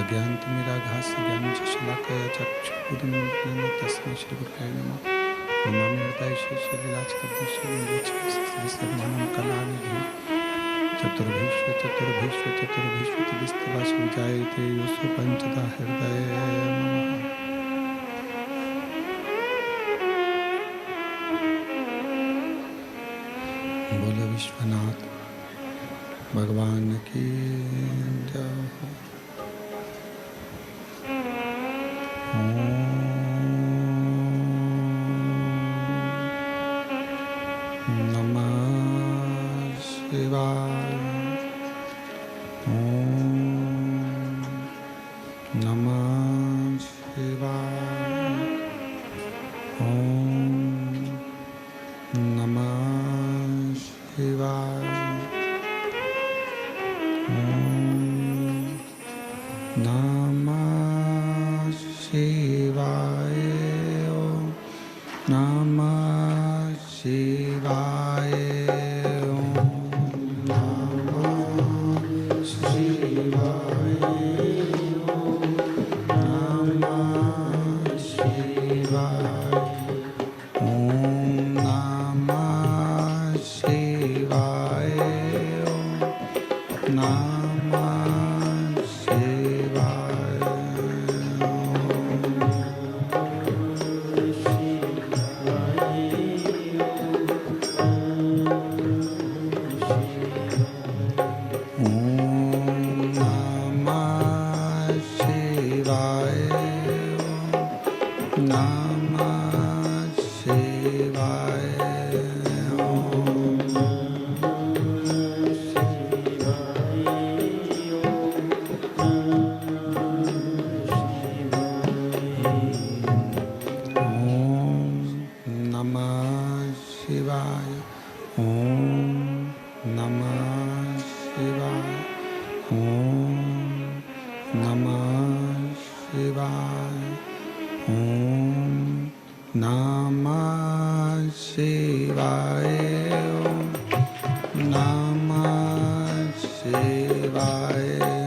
अज्ञानतिमिराघास्य ज्ञानञ्जशलाकया चक्षुरुन्मिलितं तस्मै श्रीगुरुवे नमः। नमामि हृदये श्रीलीलाचक्रधरश्रीगुरुचरणसहस्रमानं कलानिधिं चतुर्भीष्व चतुर्भीष्व चतुर्भीष्व तदिस्तवासुजायते योऽसु पञ्चदा हृदये नमः। बोलो विश्वनाथ भगवान की जय। नमः शिवाय। नमः शिवाय। नमः शिवाय। नमः शिवाय। नमः शिवाय। नमः शिवाय। नमः शिवाय। नमः शिवाय। नमः शिवाय।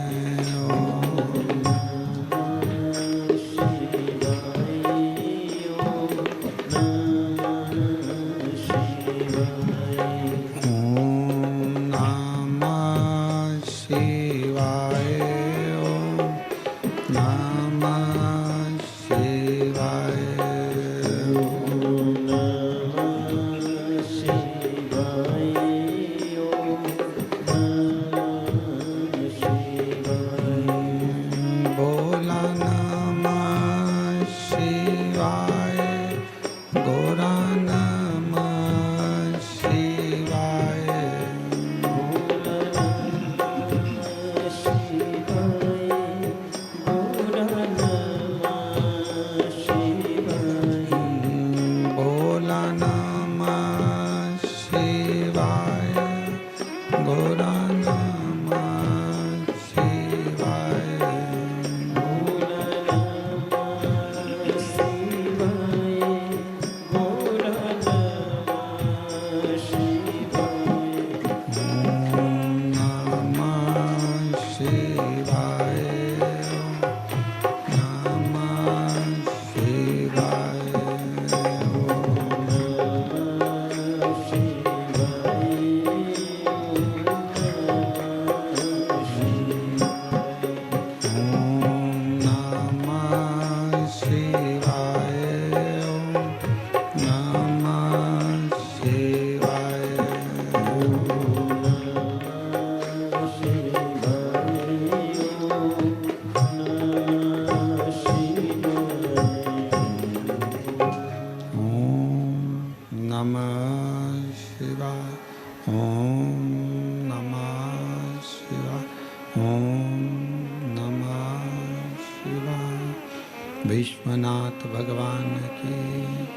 विश्वनाथ भगवान की,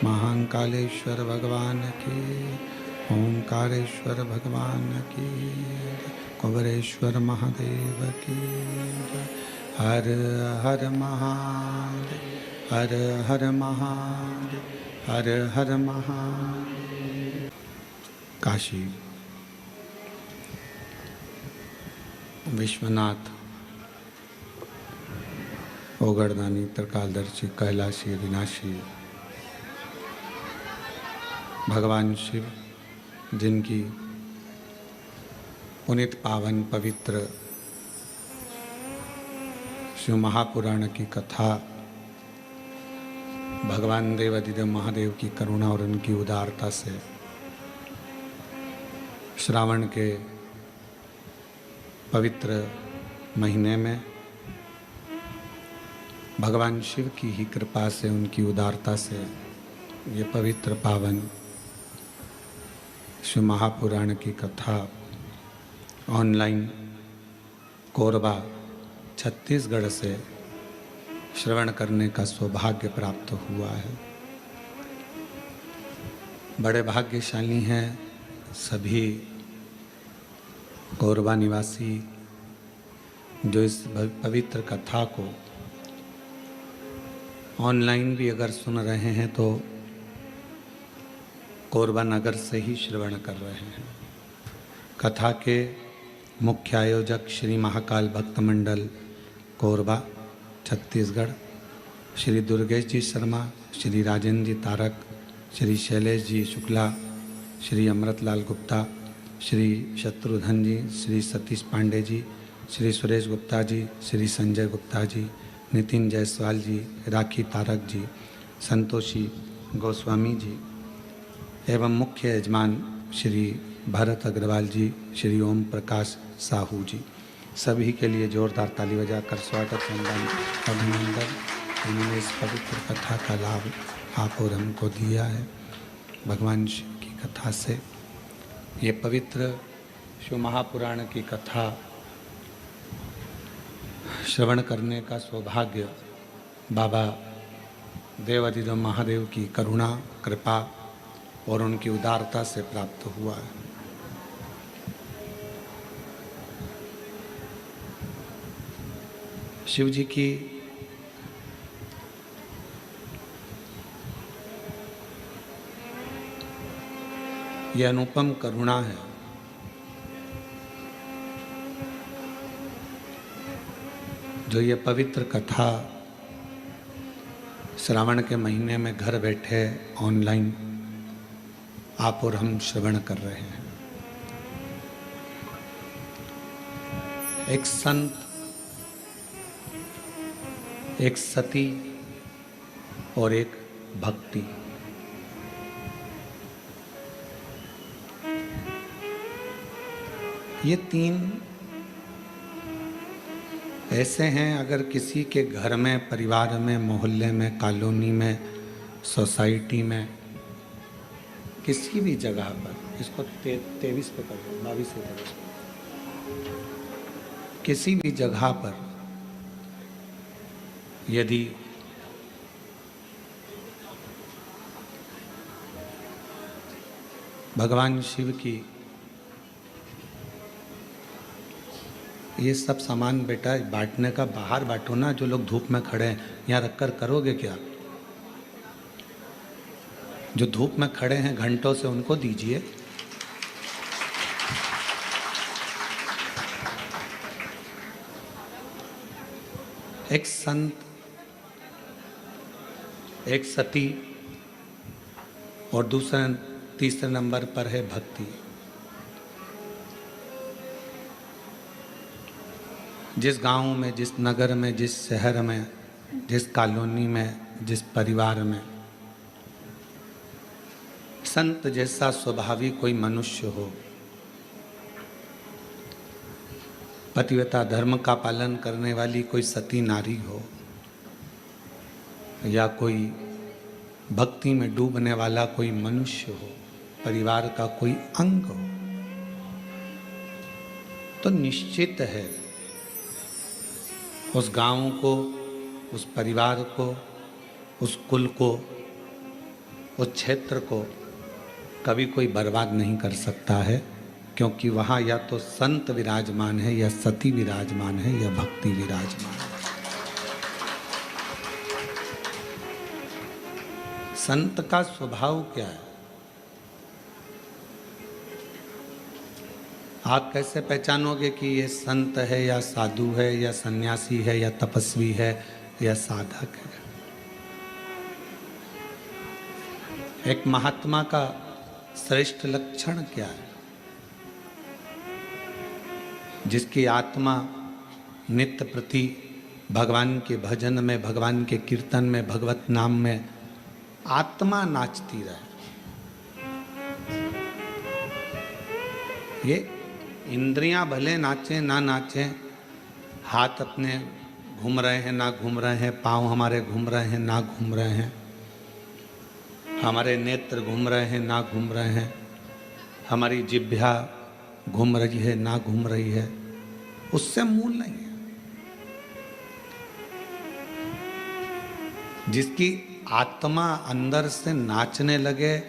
महाकालेश्वर भगवान की, ओंकारेश्वर भगवान की, कुबेरेश्वर महादेव की। हर हर महादेव, हर हर महादेव, हर हर महादेव। काशी विश्वनाथ ओगरदानी त्रिकालदर्शी कैलाशी विनाशी भगवान शिव, जिनकी पुनित पावन पवित्र शिव महापुराण की कथा भगवान देवाधिदेव महादेव की करुणा और उनकी उदारता से श्रावण के पवित्र महीने में भगवान शिव की ही कृपा से, उनकी उदारता से ये पवित्र पावन शिव महापुराण की कथा ऑनलाइन कोरबा छत्तीसगढ़ से श्रवण करने का सौभाग्य प्राप्त हुआ है। बड़े भाग्यशाली हैं सभी कोरबा निवासी जो इस पवित्र कथा को ऑनलाइन भी अगर सुन रहे हैं तो कोरबा नगर से ही श्रवण कर रहे हैं। कथा के मुख्य आयोजक श्री महाकाल भक्त मंडल कोरबा छत्तीसगढ़, श्री दुर्गेश जी शर्मा, श्री राजेंद्र जी तारक, श्री शैलेश जी शुक्ला, श्री अमृतलाल गुप्ता, श्री शत्रुघ्न जी, श्री सतीश पांडे जी, श्री सुरेश गुप्ता जी, श्री संजय गुप्ता जी, नितिन जायसवाल जी, राखी तारक जी, संतोषी गोस्वामी जी एवं मुख्य यजमान श्री भरत अग्रवाल जी, श्री ओम प्रकाश साहू जी, सभी के लिए जोरदार ताली बजाकर स्वागत वंदन अभिनंदन। उन्होंने इस पवित्र कथा का लाभ आप और हमको दिया है। भगवान शिव की कथा से ये पवित्र शिव महापुराण की कथा श्रवण करने का सौभाग्य बाबा देवाधिदेव महादेव की करुणा, कृपा और उनकी उदारता से प्राप्त हुआ है। शिव जी की यह अनुपम करुणा है जो ये पवित्र कथा श्रावण के महीने में घर बैठे ऑनलाइन आप और हम श्रवण कर रहे हैं। एक संत, एक सती और एक भक्ति, ये तीन ऐसे हैं, अगर किसी के घर में, परिवार में, मोहल्ले में, कॉलोनी में, सोसाइटी में, किसी भी जगह पर, इसको 23 पे कर दो, 22 पे कर दो, किसी भी जगह पर यदि भगवान शिव की ये सब सामान बेटा बांटने का बाहर बांटो ना, जो लोग धूप में खड़े हैं यहाँ रखकर करोगे क्या? जो धूप में खड़े हैं घंटों से उनको दीजिए। एक संत, एक सती और तीसरे नंबर पर है भक्ति। जिस गांव में, जिस नगर में, जिस शहर में, जिस कॉलोनी में, जिस परिवार में संत जैसा स्वभावी कोई मनुष्य हो, पतिव्रता धर्म का पालन करने वाली कोई सती नारी हो, या कोई भक्ति में डूबने वाला कोई मनुष्य हो, परिवार का कोई अंग हो, तो निश्चित है उस गांव को, उस परिवार को, उस कुल को, उस क्षेत्र को कभी कोई बर्बाद नहीं कर सकता है, क्योंकि वहाँ या तो संत विराजमान है, या सती विराजमान है, या भक्ति विराजमान है। संत का स्वभाव क्या है? आप कैसे पहचानोगे कि ये संत है या साधु है या सन्यासी है या तपस्वी है या साधक है। एक महात्मा का श्रेष्ठ लक्षण क्या है? जिसकी आत्मा नित्य प्रति भगवान के भजन में, भगवान के कीर्तन में, भगवत नाम में आत्मा नाचती रहे। ये इंद्रियां भले नाचें ना नाचें, हाथ अपने घूम रहे हैं ना घूम रहे हैं, पांव हमारे घूम रहे हैं ना घूम रहे हैं, हमारे नेत्र घूम रहे हैं ना घूम रहे हैं, हमारी जिह्वा घूम रही है ना घूम रही है, उससे मूल नहीं है। जिसकी आत्मा अंदर से नाचने लगे,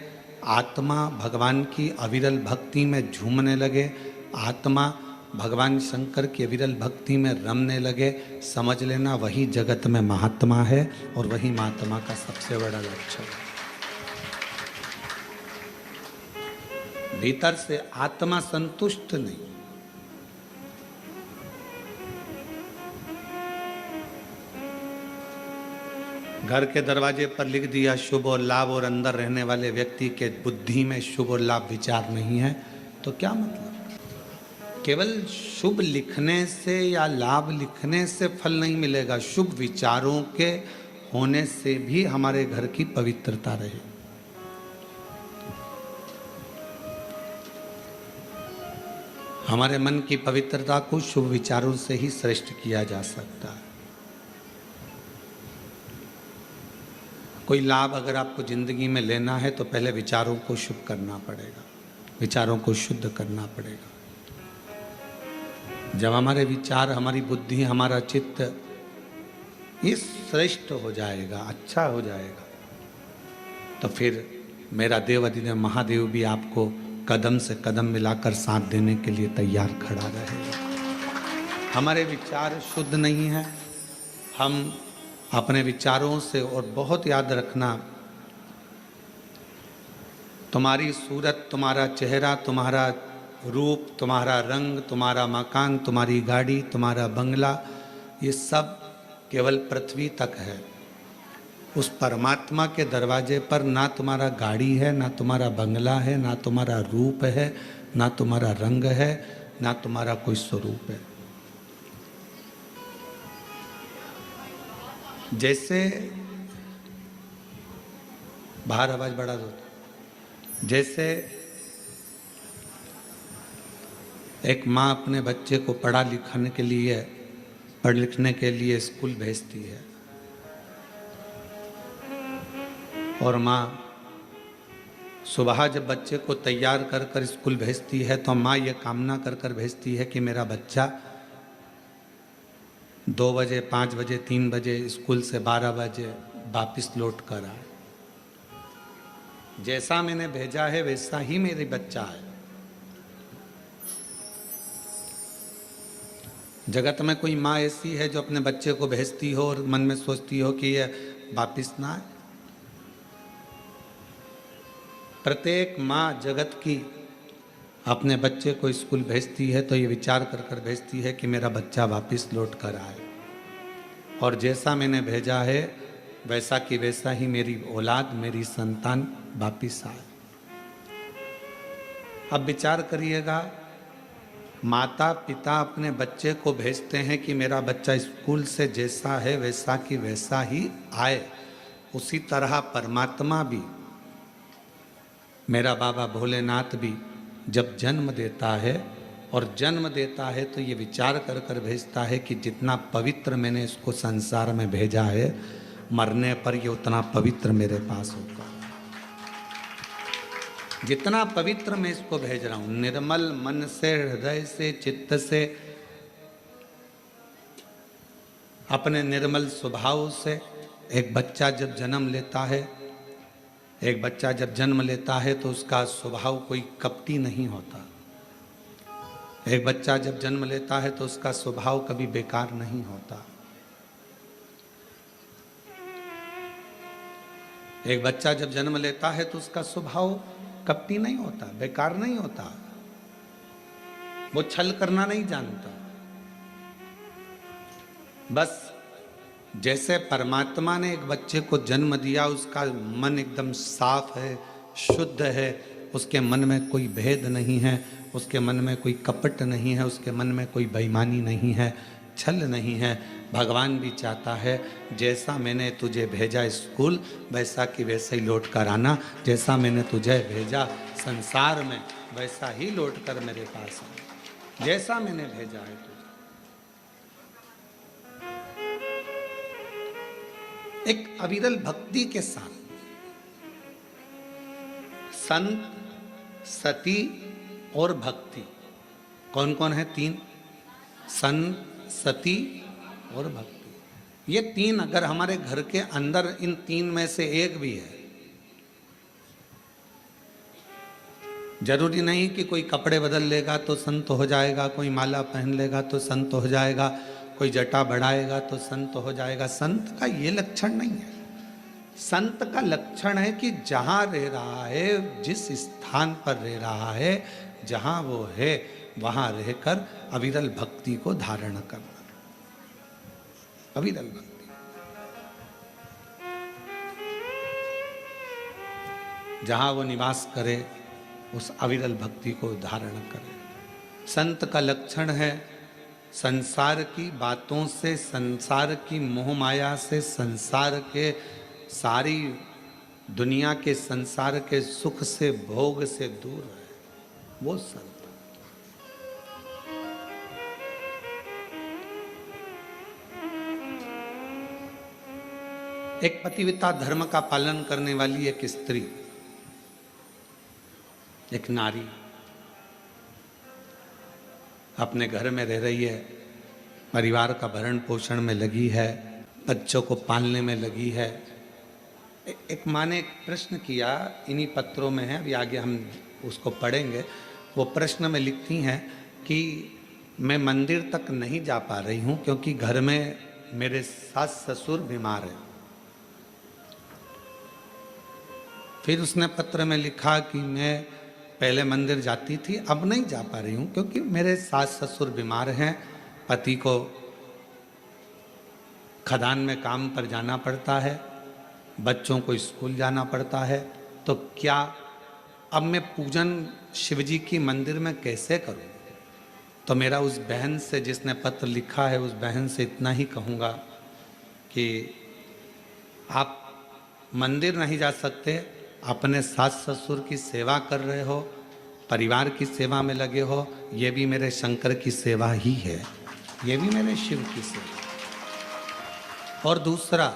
आत्मा भगवान की अविरल भक्ति में झूमने लगे, आत्मा भगवान शंकर की अविरल भक्ति में रमने लगे, समझ लेना वही जगत में महात्मा है और वही महात्मा का सबसे बड़ा लक्षण है। भीतर से आत्मा संतुष्ट नहीं। घर के दरवाजे पर लिख दिया शुभ और लाभ, और अंदर रहने वाले व्यक्ति के बुद्धि में शुभ और लाभ विचार नहीं है, तो क्या मतलब? केवल शुभ लिखने से या लाभ लिखने से फल नहीं मिलेगा, शुभ विचारों के होने से भी हमारे घर की पवित्रता रहे। हमारे मन की पवित्रता को शुभ विचारों से ही श्रेष्ठ किया जा सकता है। कोई लाभ अगर आपको जिंदगी में लेना है तो पहले विचारों को शुभ करना पड़ेगा, विचारों को शुद्ध करना पड़ेगा। जब हमारे विचार, हमारी बुद्धि, हमारा चित्त ये श्रेष्ठ हो जाएगा, अच्छा हो जाएगा, तो फिर मेरा देव अधिदेव महादेव भी आपको कदम से कदम मिलाकर साथ देने के लिए तैयार खड़ा रहेगा। हमारे विचार शुद्ध नहीं है, हम अपने विचारों से, और बहुत याद रखना, तुम्हारी सूरत, तुम्हारा चेहरा, तुम्हारा रूप, तुम्हारा रंग, तुम्हारा मकान, तुम्हारी गाड़ी, तुम्हारा बंगला, ये सब केवल पृथ्वी तक है। उस परमात्मा के दरवाजे पर ना तुम्हारा गाड़ी है, ना तुम्हारा बंगला है, ना तुम्हारा रूप है, ना तुम्हारा रंग है, ना तुम्हारा कोई स्वरूप है। जैसे बाहर आवाज बढ़ा दो। जैसे एक माँ अपने बच्चे को पढ़ लिखने के लिए स्कूल भेजती है, और माँ सुबह जब बच्चे को तैयार कर कर स्कूल भेजती है तो माँ ये कामना कर कर भेजती है कि मेरा बच्चा 2 बजे, 5 बजे, 3 बजे स्कूल से 12 बजे वापस लौट कर आए। जैसा मैंने भेजा है वैसा ही मेरे बच्चा है। जगत में कोई माँ ऐसी है जो अपने बच्चे को भेजती हो और मन में सोचती हो कि ये वापिस ना आए? प्रत्येक माँ जगत की अपने बच्चे को स्कूल भेजती है तो ये विचार कर कर भेजती है कि मेरा बच्चा वापस लौट कर आए, और जैसा मैंने भेजा है वैसा कि वैसा ही मेरी औलाद, मेरी संतान वापस आए। अब विचार करिएगा, माता पिता अपने बच्चे को भेजते हैं कि मेरा बच्चा स्कूल से जैसा है वैसा कि वैसा ही आए, उसी तरह परमात्मा भी, मेरा बाबा भोलेनाथ भी जब जन्म देता है, और जन्म देता है तो ये विचार कर कर भेजता है कि जितना पवित्र मैंने इसको संसार में भेजा है, मरने पर ये उतना पवित्र मेरे पास होगा। जितना पवित्र मैं इसको भेज रहा हूं, निर्मल मन से, हृदय से, चित्त से, अपने निर्मल स्वभाव से। एक बच्चा जब जन्म लेता है, एक बच्चा जब जन्म लेता है तो उसका स्वभाव कोई कपटी नहीं होता। एक बच्चा जब जन्म लेता है तो उसका स्वभाव कभी बेकार नहीं होता। एक बच्चा जब जन्म लेता है तो उसका स्वभाव कपटी नहीं होता, बेकार नहीं होता, वो छल करना नहीं जानता। बस जैसे परमात्मा ने एक बच्चे को जन्म दिया, उसका मन एकदम साफ है, शुद्ध है, उसके मन में कोई भेद नहीं है, उसके मन में कोई कपट नहीं है, उसके मन में कोई बेईमानी नहीं है, छल नहीं है। भगवान भी चाहता है जैसा मैंने तुझे भेजा स्कूल वैसा कि वैसे ही लौट कर आना, जैसा मैंने तुझे भेजा संसार में वैसा ही लौट कर मेरे पास आना, जैसा मैंने भेजा है तुझे। एक अविरल भक्ति के साथ संत, सती और भक्ति, कौन कौन है? तीन, संत, सती और भक्ति। ये तीन अगर हमारे घर के अंदर इन तीन में से एक भी है, जरूरी नहीं कि कोई कपड़े बदल लेगा तो संत हो जाएगा, कोई माला पहन लेगा तो संत हो जाएगा, कोई जटा बढ़ाएगा तो संत हो जाएगा। संत का ये लक्षण नहीं है। संत का लक्षण है कि जहां रह रहा है, जिस स्थान पर रह रहा है, जहां वो है वहां रहकर अविरल भक्ति को धारण करना। अविरल भक्ति, जहां वो निवास करे उस अविरल भक्ति को धारण करे। संत का लक्षण है संसार की बातों से, संसार की मोह माया से, संसार के सारी दुनिया के संसार के सुख से, भोग से दूर है, वो संत। एक पतिव्रता धर्म का पालन करने वाली एक स्त्री, एक नारी अपने घर में रह रही है, परिवार का भरण पोषण में लगी है, बच्चों को पालने में लगी है। एक माँ ने एक प्रश्न किया, इन्हीं पत्रों में है, अभी आगे हम उसको पढ़ेंगे। वो प्रश्न में लिखती हैं कि मैं मंदिर तक नहीं जा पा रही हूँ क्योंकि घर में मेरे सास ससुर बीमार हैं। फिर उसने पत्र में लिखा कि मैं पहले मंदिर जाती थी, अब नहीं जा पा रही हूँ क्योंकि मेरे सास ससुर बीमार हैं, पति को खदान में काम पर जाना पड़ता है, बच्चों को स्कूल जाना पड़ता है, तो क्या अब मैं पूजन शिवजी की मंदिर में कैसे करूं? तो मेरा उस बहन से, जिसने पत्र लिखा है, उस बहन से इतना ही कहूँगा कि आप मंदिर नहीं जा सकते, अपने सास ससुर की सेवा कर रहे हो, परिवार की सेवा में लगे हो, ये भी मेरे शंकर की सेवा ही है, ये भी मेरे शिव की सेवा। और दूसरा,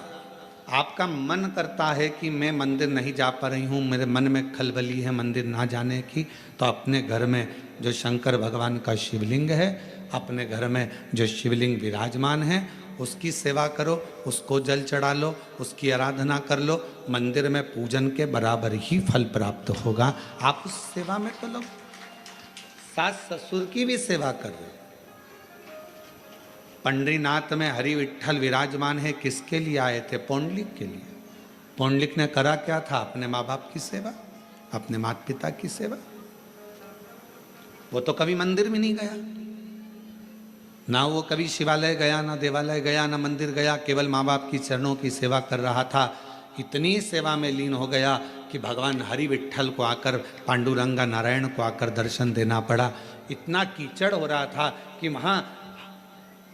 आपका मन करता है कि मैं मंदिर नहीं जा पा रही हूँ, मेरे मन में खलबली है मंदिर ना जाने की, तो अपने घर में जो शंकर भगवान का शिवलिंग है, अपने घर में जो शिवलिंग विराजमान है, उसकी सेवा करो, उसको जल चढ़ा लो, उसकी आराधना कर लो, मंदिर में पूजन के बराबर ही फल प्राप्त होगा। आप उस सेवा में तो लोग सास ससुर की भी सेवा कर रहे हो। पंडरीनाथ में हरि विठ्ठल विराजमान है, किसके लिए आए थे? पौंडलिक के लिए। पौंडलिक ने करा क्या था? अपने माँ बाप की सेवा, अपने माता पिता की सेवा। वो तो कभी मंदिर में नहीं गया, ना वो कभी शिवालय गया, ना देवालय गया, ना मंदिर गया, केवल माँ बाप की चरणों की सेवा कर रहा था। इतनी सेवा में लीन हो गया कि भगवान हरि विठ्ठल को आकर, पांडुरंगा नारायण को आकर दर्शन देना पड़ा। इतना कीचड़ हो रहा था कि वहाँ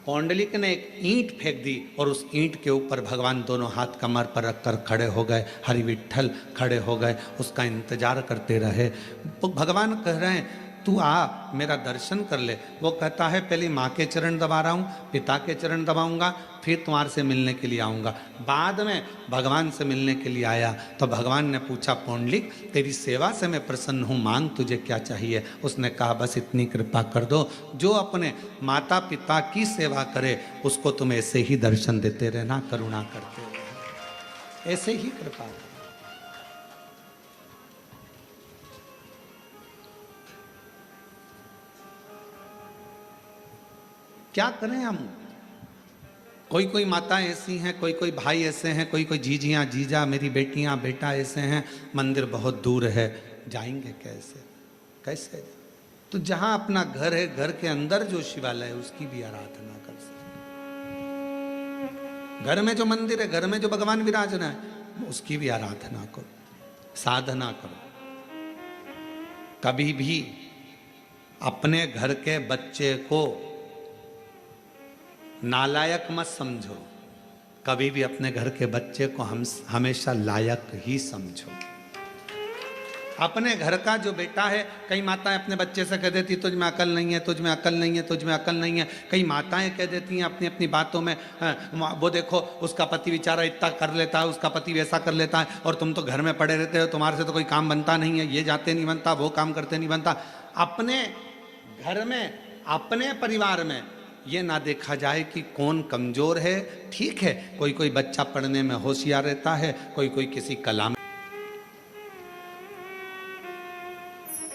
पौंडलिक ने एक ईंट फेंक दी और उस ईंट के ऊपर भगवान दोनों हाथ कमर पर रखकर खड़े हो गए, हरि विठ्ठल खड़े हो गए, उसका इंतजार करते रहे। तो भगवान कह रहे हैं तू आ, मेरा दर्शन कर ले। वो कहता है पहले माँ के चरण दबा रहा हूँ, पिता के चरण दबाऊंगा, फिर तुम्हारे से मिलने के लिए आऊँगा। बाद में भगवान से मिलने के लिए आया तो भगवान ने पूछा, पौंडलिक तेरी सेवा से मैं प्रसन्न हूँ, मांग तुझे क्या चाहिए? उसने कहा बस इतनी कृपा कर दो, जो अपने माता पिता की सेवा करे उसको तुम ऐसे ही दर्शन देते रहना, करुणा करते रहना, ऐसे ही कृपा करो। क्या करें हम? कोई कोई माताएं ऐसी हैं, कोई कोई भाई ऐसे हैं, कोई कोई जीजियाँ जीजा, मेरी बेटियाँ बेटा ऐसे हैं, मंदिर बहुत दूर है, जाएंगे कैसे? कैसे? तो जहाँ अपना घर है, घर के अंदर जो शिवालय है उसकी भी आराधना कर सकते। घर में जो मंदिर है, घर में जो भगवान विराज रहे हैं, उसकी भी आराधना करो, साधना करो। कभी भी अपने घर के बच्चे को नालायक मत समझो, कभी भी अपने घर के बच्चे को हम हमेशा लायक ही समझो। अपने घर का जो बेटा है, कई माताएं अपने बच्चे से कह देती तुझ में अकल नहीं है, तुझ में अकल नहीं है, तुझ में अकल नहीं है। कई माताएं कह देती हैं अपनी अपनी बातों में, वो देखो उसका पति बेचारा इतना कर लेता है, उसका पति वैसा कर लेता है, और तुम तो घर में पड़े रहते हो, तुम्हारे से तो कोई काम बनता नहीं है, ये जाते नहीं बनता, वो काम करते नहीं बनता। अपने घर में, अपने परिवार में ये ना देखा जाए कि कौन कमजोर है। ठीक है, कोई कोई बच्चा पढ़ने में होशियार रहता है, कोई कोई किसी कला में।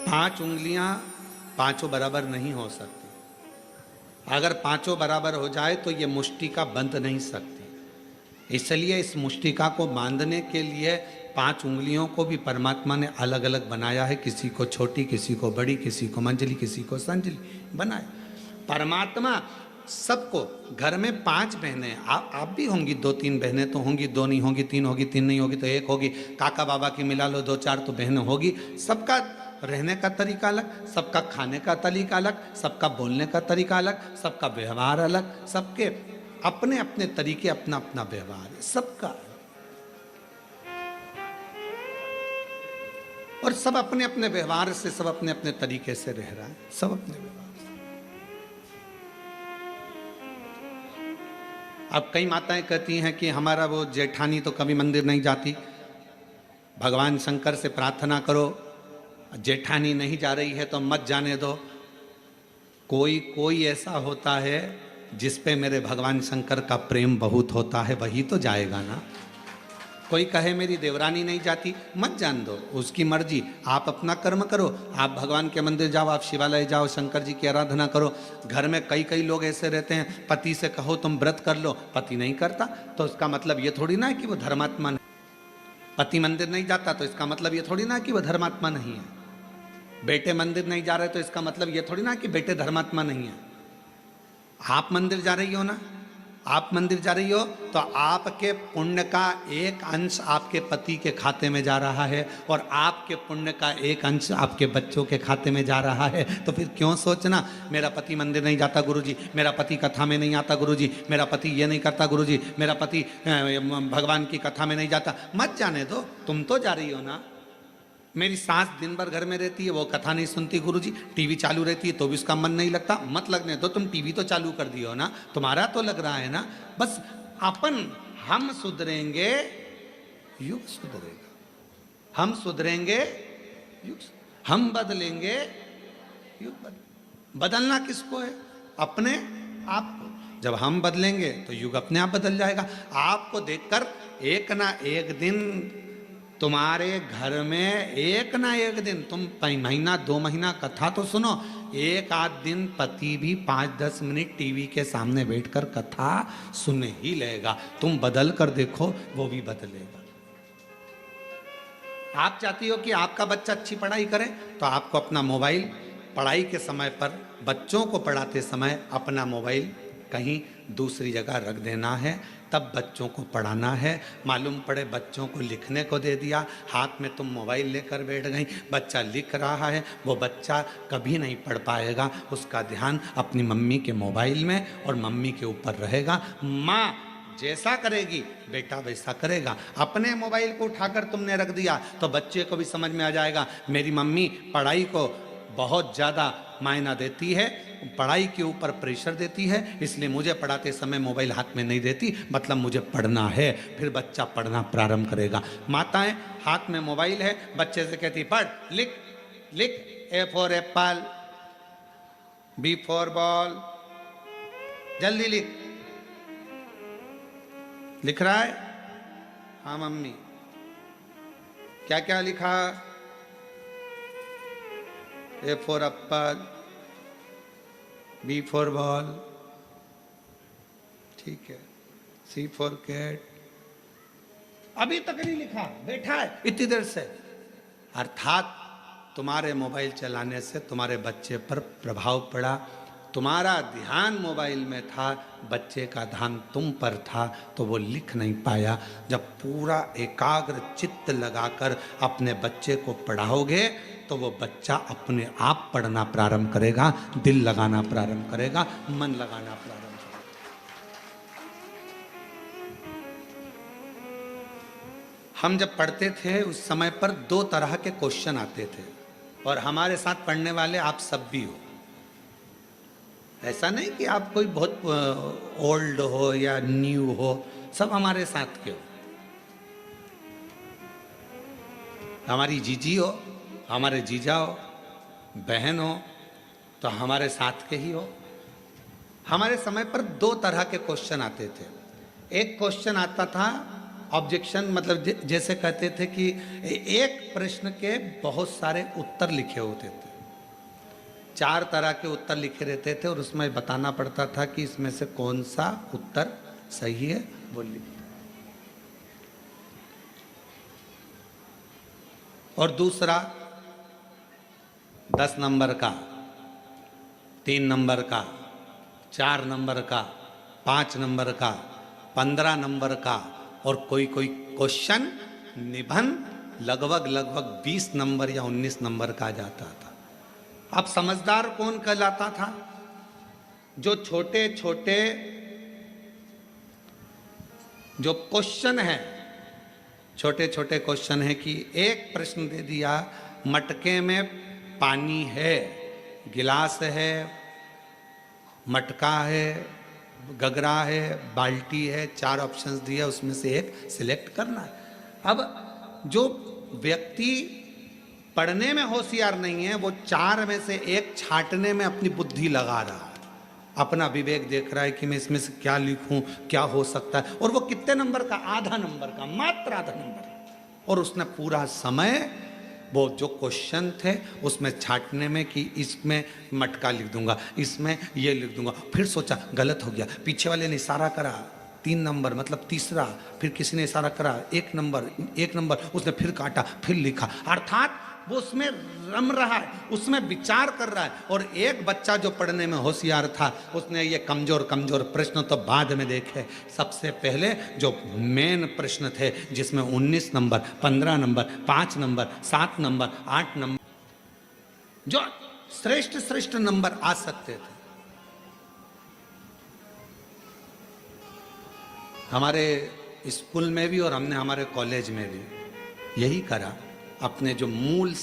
5 उंगलियां पांचों बराबर नहीं हो सकती। अगर पांचों बराबर हो जाए तो ये मुष्टिका बंध नहीं सकती। इसलिए इस मुष्टिका को बांधने के लिए 5 उंगलियों को भी परमात्मा ने अलग अलग बनाया है। किसी को छोटी, किसी को बड़ी, किसी को मंजली, किसी को संजली बनाया। परमात्मा सबको, घर में 5 बहनें, आप भी होंगी, 2-3 बहनें तो होंगी, 2 नहीं होगी, 3 होगी, 3 नहीं होगी तो 1 होगी, काका बाबा की मिला लो 2-4 तो बहनें होगी। सबका रहने का तरीका अलग, सबका खाने का तरीका अलग, सबका बोलने का तरीका अलग, सबका व्यवहार अलग, सबके अपने अपने तरीके, अपना अपना व्यवहार है सबका, और सब अपने अपने व्यवहार से, सब अपने अपने तरीके से रह रहा है, सब अपने व्यवहार। अब कई माताएं कहती हैं कि हमारा वो जेठानी तो कभी मंदिर नहीं जाती, भगवान शंकर से प्रार्थना करो, जेठानी नहीं जा रही है तो मत जाने दो। कोई कोई ऐसा होता है जिस पे मेरे भगवान शंकर का प्रेम बहुत होता है, वही तो जाएगा ना। कोई कहे मेरी देवरानी नहीं जाती, मत जान दो, उसकी मर्जी। आप अपना कर्म करो, आप भगवान के मंदिर जाओ, आप शिवालय जाओ, शंकर जी की आराधना करो। घर में कई कई लोग ऐसे रहते हैं, पति से कहो तुम व्रत कर लो, पति नहीं करता तो उसका मतलब ये थोड़ी ना है कि वो धर्मात्मा नहीं। पति मंदिर नहीं जाता तो इसका मतलब ये थोड़ी ना कि वो धर्मात्मा नहीं है। बेटे मंदिर नहीं जा रहे तो इसका मतलब ये थोड़ी ना कि बेटे धर्मात्मा नहीं है। आप मंदिर जा रही हो ना, आप मंदिर जा रही हो तो आपके पुण्य का एक अंश आपके पति के खाते में जा रहा है, और आपके पुण्य का एक अंश आपके बच्चों के खाते में जा रहा है। तो फिर क्यों सोचना मेरा पति मंदिर नहीं जाता गुरुजी, मेरा पति कथा में नहीं आता गुरुजी, मेरा पति ये नहीं करता गुरुजी, मेरा पति भगवान की कथा में नहीं जाता। मत जाने दो, तुम तो जा रही हो ना। मेरी सास दिन भर घर में रहती है, वो कथा नहीं सुनती गुरुजी, टीवी चालू रहती है तो भी उसका मन नहीं लगता। मत लगने दो, तुम टीवी तो चालू कर दियो ना, तुम्हारा तो लग रहा है ना। बस अपन, हम सुधरेंगे युग सुधरेगा, हम सुधरेंगे युग, हम बदलेंगे युग बदलना किसको है? अपने आप को। जब हम बदलेंगे तो युग अपने आप बदल जाएगा। आपको देखकर एक ना एक दिन तुम्हारे घर में, एक ना एक दिन, तुम महीना 2 महीना कथा तो सुनो, एक आध दिन पति भी 5-10 मिनट टीवी के सामने बैठकर कथा सुने ही लेगा। तुम बदल कर देखो, वो भी बदलेगा। आप चाहती हो कि आपका बच्चा अच्छी पढ़ाई करे, तो आपको अपना मोबाइल पढ़ाई के समय पर, बच्चों को पढ़ाते समय अपना मोबाइल कहीं दूसरी जगह रख देना है, तब बच्चों को पढ़ाना है। मालूम पड़े बच्चों को लिखने को दे दिया, हाथ में तुम मोबाइल लेकर बैठ गई, बच्चा लिख रहा है, वो बच्चा कभी नहीं पढ़ पाएगा। उसका ध्यान अपनी मम्मी के मोबाइल में और मम्मी के ऊपर रहेगा। माँ जैसा करेगी बेटा वैसा करेगा। अपने मोबाइल को उठाकर तुमने रख दिया तो बच्चे को भी समझ में आ जाएगा मेरी मम्मी पढ़ाई को बहुत ज़्यादा मायना देती है, पढ़ाई के ऊपर प्रेशर देती है, इसलिए मुझे पढ़ाते समय मोबाइल हाथ में नहीं देती, मतलब मुझे पढ़ना है। फिर बच्चा पढ़ना प्रारंभ करेगा। माताएं हाथ में मोबाइल है, बच्चे से कहती पढ़, लिख लिख, A for apple, B for ball, जल्दी लिख। लिख रहा है? हाँ मम्मी। क्या क्या लिखा? A for apple, B for ball, ठीक है, सी फॉर कैट। अभी तक नहीं लिखा, बैठा है इतनी देर से। अर्थात तुम्हारे मोबाइल चलाने से तुम्हारे बच्चे पर प्रभाव पड़ा, तुम्हारा ध्यान मोबाइल में था, बच्चे का ध्यान तुम पर था, तो वो लिख नहीं पाया। जब पूरा एकाग्र चित्त लगाकर अपने बच्चे को पढ़ाओगे तो वो बच्चा अपने आप पढ़ना प्रारंभ करेगा, दिल लगाना प्रारंभ करेगा, मन लगाना प्रारंभ करेगा। हम जब पढ़ते थे उस समय पर 2 तरह के क्वेश्चन आते थे, और हमारे साथ पढ़ने वाले आप सब भी हो। ऐसा नहीं कि आप कोई बहुत ओल्ड हो या न्यू हो, सब हमारे साथ के हो। हमारी जीजी हो, हमारे जीजा हो, बहन हो, तो हमारे साथ के ही हो। हमारे समय पर 2 तरह के क्वेश्चन आते थे। एक क्वेश्चन आता था ऑब्जेक्शन, मतलब जैसे कहते थे कि एक प्रश्न के बहुत सारे उत्तर लिखे होते थे, 4 तरह के उत्तर लिखे रहते थे, और उसमें बताना पड़ता था कि इसमें से कौन सा उत्तर सही है, वो लिखिए। और दूसरा 10 नंबर का, 3 नंबर का, 4 नंबर का, 5 नंबर का, 15 नंबर का, और कोई कोई क्वेश्चन निबंध लगभग 20 नंबर या 19 नंबर का जाता था। अब समझदार कौन कहलाता था? जो छोटे छोटे जो क्वेश्चन है, छोटे छोटे क्वेश्चन है कि एक प्रश्न दे दिया, मटके में पानी है, गिलास है, मटका है, गगरा है, बाल्टी है, 4 ऑप्शंस दिए, उसमें से एक सिलेक्ट करना है। अब जो व्यक्ति पढ़ने में होशियार नहीं है, वो 4 में से एक छांटने में अपनी बुद्धि लगा रहा है, अपना विवेक देख रहा है कि मैं इसमें से क्या लिखूं, क्या हो सकता है, और वो कितने नंबर का? आधा नंबर का, मात्र आधा नंबर। और उसने पूरा समय वो जो क्वेश्चन थे उसमें छांटने में कि इसमें मटका लिख दूंगा, इसमें ये लिख दूंगा, फिर सोचा गलत हो गया, पीछे वाले ने इशारा करा 3 नंबर मतलब तीसरा, फिर किसी ने इशारा करा 1 नंबर, उसने फिर काटा, फिर लिखा। अर्थात वो उसमें रम रहा है, उसमें विचार कर रहा है। और एक बच्चा जो पढ़ने में होशियार था, उसने ये कमजोर प्रश्न तो बाद में देखे, सबसे पहले जो मेन प्रश्न थे जिसमें 19 number, 15 number, 5 number, 7 number, 8 number, जो श्रेष्ठ नंबर आ सकते थे, हमारे स्कूल में भी और हमने हमारे कॉलेज में भी यही करा। अपने जो मूल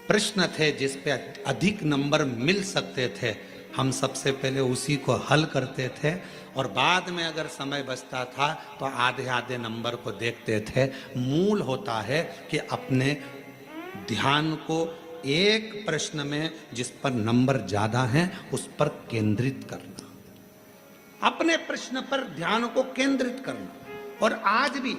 प्रश्न थे जिस पे अधिक नंबर मिल सकते थे, हम सबसे पहले उसी को हल करते थे, और बाद में अगर समय बचता था तो आधे आधे नंबर को देखते थे। मूल होता है कि अपने ध्यान को एक प्रश्न में जिस पर नंबर ज्यादा हैं उस पर केंद्रित करना, अपने प्रश्न पर ध्यान को केंद्रित करना। और आज भी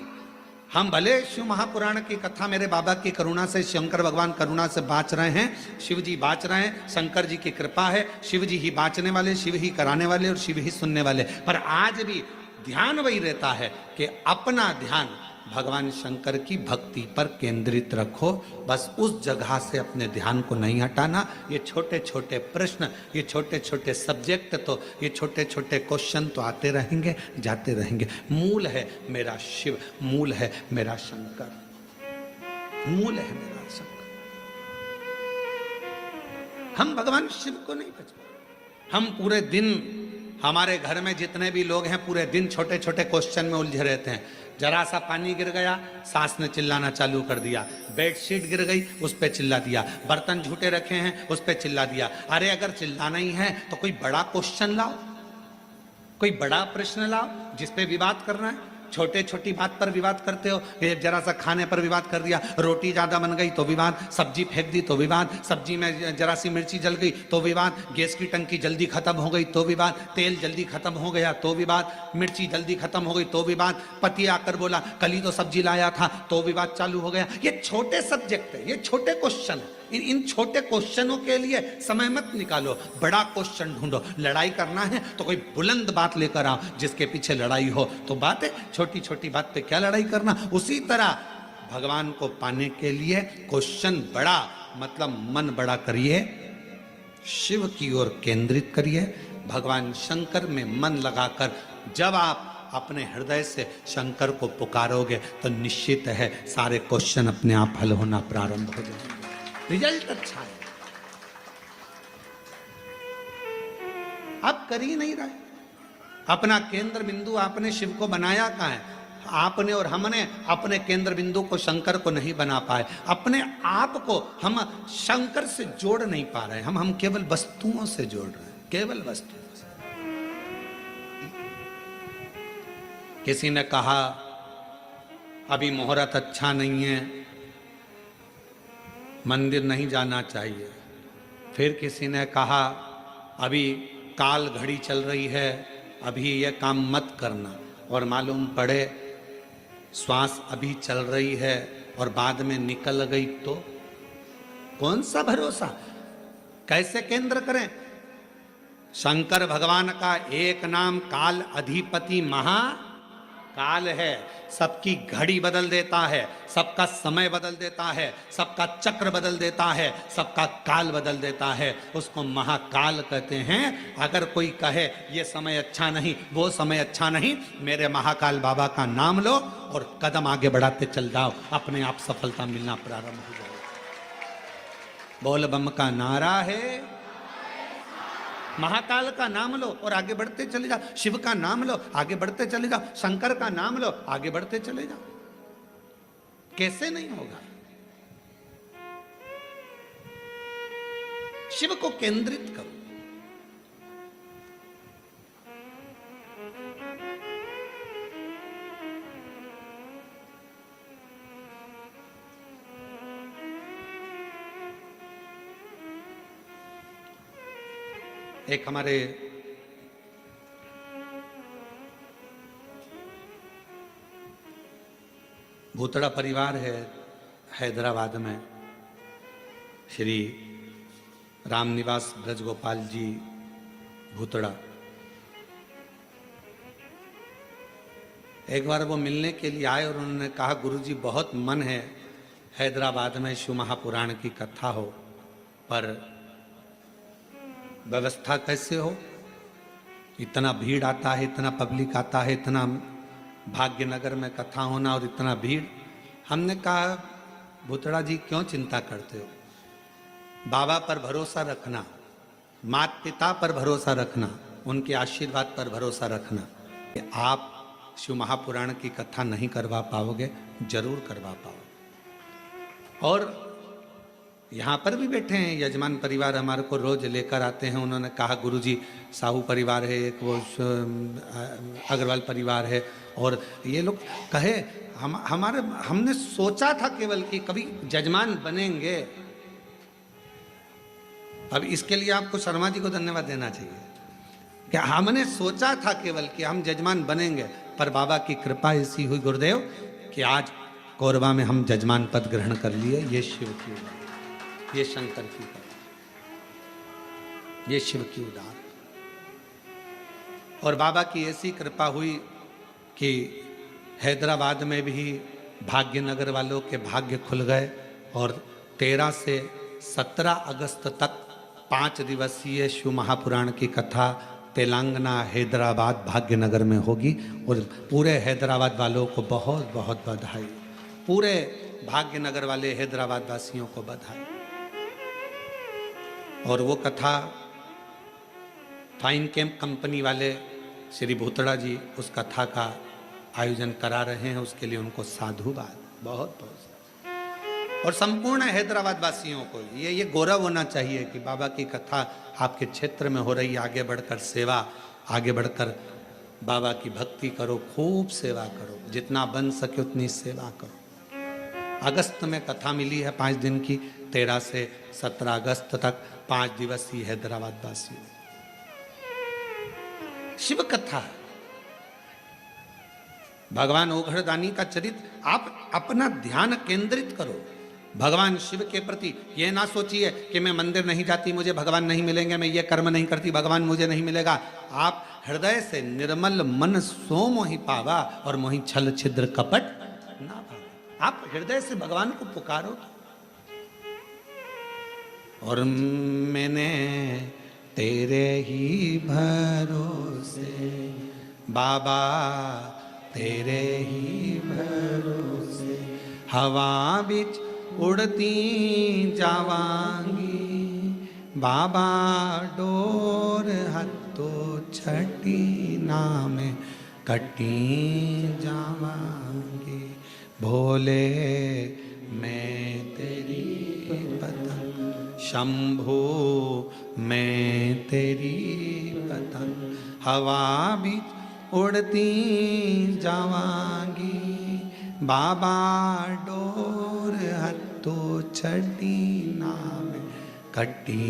हम भले शिव महापुराण की कथा मेरे बाबा की करुणा से, शंकर भगवान करुणा से बाँच रहे हैं, शिव जी बाँच रहे हैं, शंकर जी की कृपा है, शिव जी ही बाँचने वाले, शिव ही कराने वाले और शिव ही सुनने वाले, पर आज भी ध्यान वही रहता है कि अपना ध्यान भगवान शंकर की भक्ति पर केंद्रित रखो। बस उस जगह से अपने ध्यान को नहीं हटाना। ये छोटे छोटे प्रश्न, ये छोटे छोटे सब्जेक्ट, तो ये छोटे छोटे क्वेश्चन तो आते रहेंगे, जाते रहेंगे। मूल है मेरा शिव, मूल है मेरा शंकर, मूल है मेरा शंकर। हम भगवान शिव को नहीं पहचानते। हम पूरे दिन, हमारे घर में जितने भी लोग हैं, पूरे दिन छोटे छोटे क्वेश्चन में उलझे रहते हैं। जरा सा पानी गिर गया, सास ने चिल्लाना चालू कर दिया, बेडशीट गिर गई, उस पे चिल्ला दिया, बर्तन झूठे रखे हैं, उस पे चिल्ला दिया। अरे अगर चिल्लाना ही है तो कोई बड़ा क्वेश्चन लाओ, कोई बड़ा प्रश्न लाओ जिस पे विवाद करना है। छोटे छोटी बात पर विवाद करते हो। ये जरा सा खाने पर विवाद कर दिया, रोटी ज्यादा बन गई तो विवाद, सब्जी फेंक दी तो विवाद, सब्जी में जरा सी मिर्ची जल गई तो विवाद, गैस की टंकी जल्दी खत्म हो गई तो विवाद, तेल जल्दी खत्म हो गया तो विवाद, मिर्ची जल्दी खत्म हो गई तो विवाद, पति आकर बोला कल ही तो सब्जी लाया था तो विवाद चालू हो गया। ये छोटे सब्जेक्ट है, ये छोटे क्वेश्चन है। इन छोटे क्वेश्चनों के लिए समय मत निकालो, बड़ा क्वेश्चन ढूंढो। लड़ाई करना है तो कोई बुलंद बात लेकर आओ जिसके पीछे लड़ाई हो। तो बात है, छोटी छोटी बात पे क्या लड़ाई करना। उसी तरह भगवान को पाने के लिए क्वेश्चन बड़ा, मतलब मन बड़ा करिए, शिव की ओर केंद्रित करिए। भगवान शंकर में मन लगाकर जब आप अपने हृदय से शंकर को पुकारोगे तो निश्चित है सारे क्वेश्चन अपने आप हल होना प्रारंभ हो जाएंगे, रिजल्ट अच्छा है। आप कर ही नहीं रहे। अपना केंद्र बिंदु आपने शिव को बनाया कहाँ है? आपने और हमने अपने केंद्र बिंदु को शंकर को नहीं बना पाए। अपने आप को हम शंकर से जोड़ नहीं पा रहे। हम केवल वस्तुओं से जोड़ रहे हैं, केवल वस्तुओं से। किसी ने कहा अभी मुहूर्त अच्छा नहीं है, मंदिर नहीं जाना चाहिए। फिर किसी ने कहा अभी काल घड़ी चल रही है, अभी ये काम मत करना। और मालूम पड़े श्वास अभी चल रही है और बाद में निकल गई तो कौन सा भरोसा? कैसे केंद्र करें? शंकर भगवान का एक नाम काल अधिपति महाकाल है। सबकी घड़ी बदल देता है, सबका समय बदल देता है, सबका चक्र बदल देता है, सबका काल बदल देता है। उसको महाकाल कहते हैं। अगर कोई कहे ये समय अच्छा नहीं, वो समय अच्छा नहीं, मेरे महाकाल बाबा का नाम लो और कदम आगे बढ़ाते चल जाओ, अपने आप सफलता मिलना प्रारंभ हो जाएगी। बोल बम का नारा है, महाकाल का नाम लो और आगे बढ़ते चले जाओ। शिव का नाम लो, आगे बढ़ते चले जाओ। शंकर का नाम लो, आगे बढ़ते चले जाओ। कैसे नहीं होगा? शिव को केंद्रित करो। एक हमारे भूतड़ा परिवार है हैदराबाद में, श्री रामनिवास ब्रजगोपाल जी भूतड़ा। एक बार वो मिलने के लिए आए और उन्होंने कहा गुरुजी बहुत मन है हैदराबाद में शिव महापुराण की कथा हो, पर व्यवस्था कैसे हो? इतना भीड़ आता है, इतना पब्लिक आता है, इतना भाग्यनगर में कथा होना और इतना भीड़। हमने कहा भूतड़ा जी क्यों चिंता करते हो? बाबा पर भरोसा रखना, माता पिता पर भरोसा रखना, उनके आशीर्वाद पर भरोसा रखना। आप शिव महापुराण की कथा नहीं करवा पाओगे, जरूर करवा पाओगे। और यहाँ पर भी बैठे हैं यजमान परिवार, हमारे को रोज लेकर आते हैं। उन्होंने कहा गुरुजी साहू परिवार है, एक वो अग्रवाल परिवार है, और ये लोग कहे हमने सोचा था केवल कि कभी जजमान बनेंगे। अब इसके लिए आपको शर्मा जी को धन्यवाद देना चाहिए कि हमने सोचा था केवल कि हम जजमान बनेंगे, पर बाबा की कृपा ऐसी हुई गुरुदेव कि आज कोरबा में हम जजमान पद ग्रहण कर लिए। ये शिव की उदार, ये शंकर की कृपा, ये शिव की उदार। और बाबा की ऐसी कृपा हुई कि हैदराबाद में भी भाग्यनगर वालों के भाग्य खुल गए और 13 से 17 अगस्त तक 5 दिवसीय शिव महापुराण की कथा तेलंगाना हैदराबाद भाग्यनगर में होगी। और पूरे हैदराबाद वालों को बहुत बहुत बधाई, पूरे भाग्यनगर वाले हैदराबाद वासियों को बधाई। और वो कथा फाइन कैंप कंपनी वाले श्री भूतड़ा जी उस कथा का आयोजन करा रहे हैं, उसके लिए उनको साधुवाद, बहुत बहुत। और संपूर्ण हैदराबाद वासियों को ये गौरव होना चाहिए कि बाबा की कथा आपके क्षेत्र में हो रही है। आगे बढ़कर सेवा, आगे बढ़कर बाबा की भक्ति करो, खूब सेवा करो, जितना बन सके उतनी सेवा करो। अगस्त में कथा मिली है 5 दिन की, 13 से 17 अगस्त तक 5 दिवसीय हैदराबाद वासियों शिव कथा। भगवान ओघड़दानी का चरित्र, आप अपना ध्यान केंद्रित करो भगवान शिव के प्रति। ये ना सोचिए कि मैं मंदिर नहीं जाती, मुझे भगवान नहीं मिलेंगे, मैं ये कर्म नहीं करती, भगवान मुझे नहीं मिलेगा। आप हृदय से निर्मल मन सो मोहि पावा और मोहि छल छिद्र कपट ना पावा। आप हृदय से भगवान को पुकारो और मैंने तेरे ही भरोसे बाबा, तेरे ही भरोसे हवा बिच उड़ती जावांगी बाबा, डोर हथो छठी नाम कटी जावांगी। भोले मैं तेरी पतंग, शंभो मैं तेरी पतंग, हवा भी उड़ती जावांगी बाबा, डोर हथो छठी नाम कटी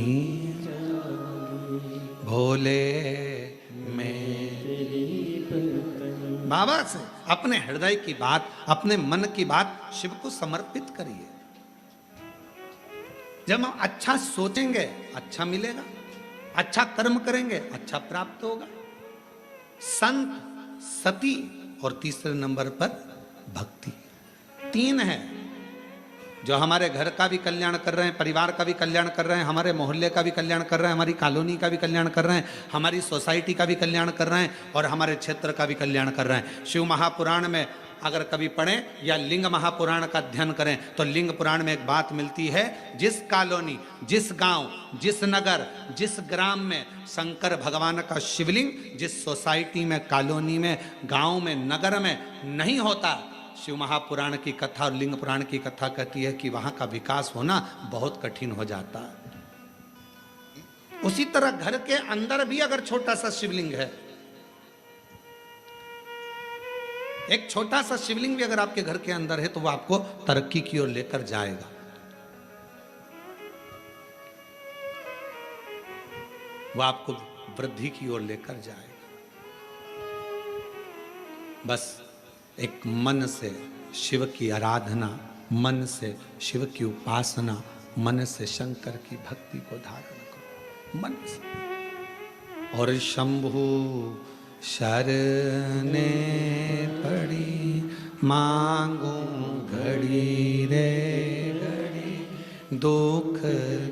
जावांगी। भोले मैं तेरी पतंग। बाबा से अपने हृदय की बात, अपने मन की बात शिव को समर्पित करिए। जब हम अच्छा सोचेंगे अच्छा मिलेगा, अच्छा कर्म करेंगे अच्छा प्राप्त होगा। संत, सती और तीसरे नंबर पर भक्ति, तीन है जो हमारे घर का भी कल्याण कर रहे हैं, परिवार का भी कल्याण कर रहे हैं, हमारे मोहल्ले का भी कल्याण कर रहे हैं, हमारी कॉलोनी का भी कल्याण कर रहे हैं, हमारी सोसाइटी का भी कल्याण कर रहे हैं और हमारे क्षेत्र का भी कल्याण कर रहे हैं। शिव महापुराण में अगर कभी पढ़ें या लिंग महापुराण का अध्ययन करें तो लिंग पुराण में एक बात मिलती है, जिस कॉलोनी, जिस गांव, जिस नगर, जिस ग्राम में शंकर भगवान का शिवलिंग जिस सोसाइटी में, कॉलोनी में, गांव में, नगर में नहीं होता, शिव महापुराण की कथा और लिंग पुराण की कथा कहती है कि वहां का विकास होना बहुत कठिन हो जाता है। उसी तरह घर के अंदर भी अगर छोटा सा शिवलिंग है, एक छोटा सा शिवलिंग भी अगर आपके घर के अंदर है तो वो आपको तरक्की की ओर लेकर जाएगा। वो आपको वृद्धि की ओर लेकर जाएगा। बस एक मन से शिव की आराधना, मन से शिव की उपासना, मन से शंकर की भक्ति को धारण करो, मन से। और शंभु शरणे पड़ी मांगू घड़ी रे घड़ी, दुख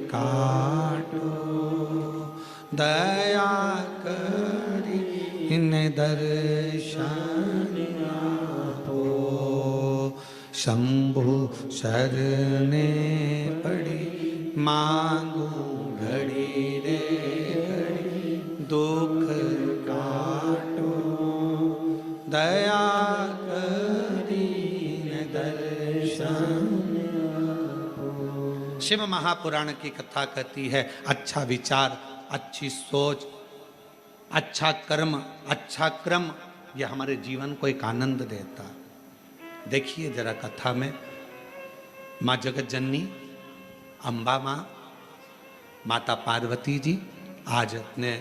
काटो दया करी इन दर्शन आपो। शंभु शरणे पड़ी मांगू घड़ी रे घड़ी, दुख काटो दया करी इन दर्शन आपो। शिव महापुराण की कथा कहती है, अच्छा विचार, अच्छी सोच, अच्छा कर्म, अच्छा क्रम, यह हमारे जीवन को एक आनंद देता। देखिए जरा कथा में माँ जगत जननी अम्बा माँ, माता पार्वती जी आज अपने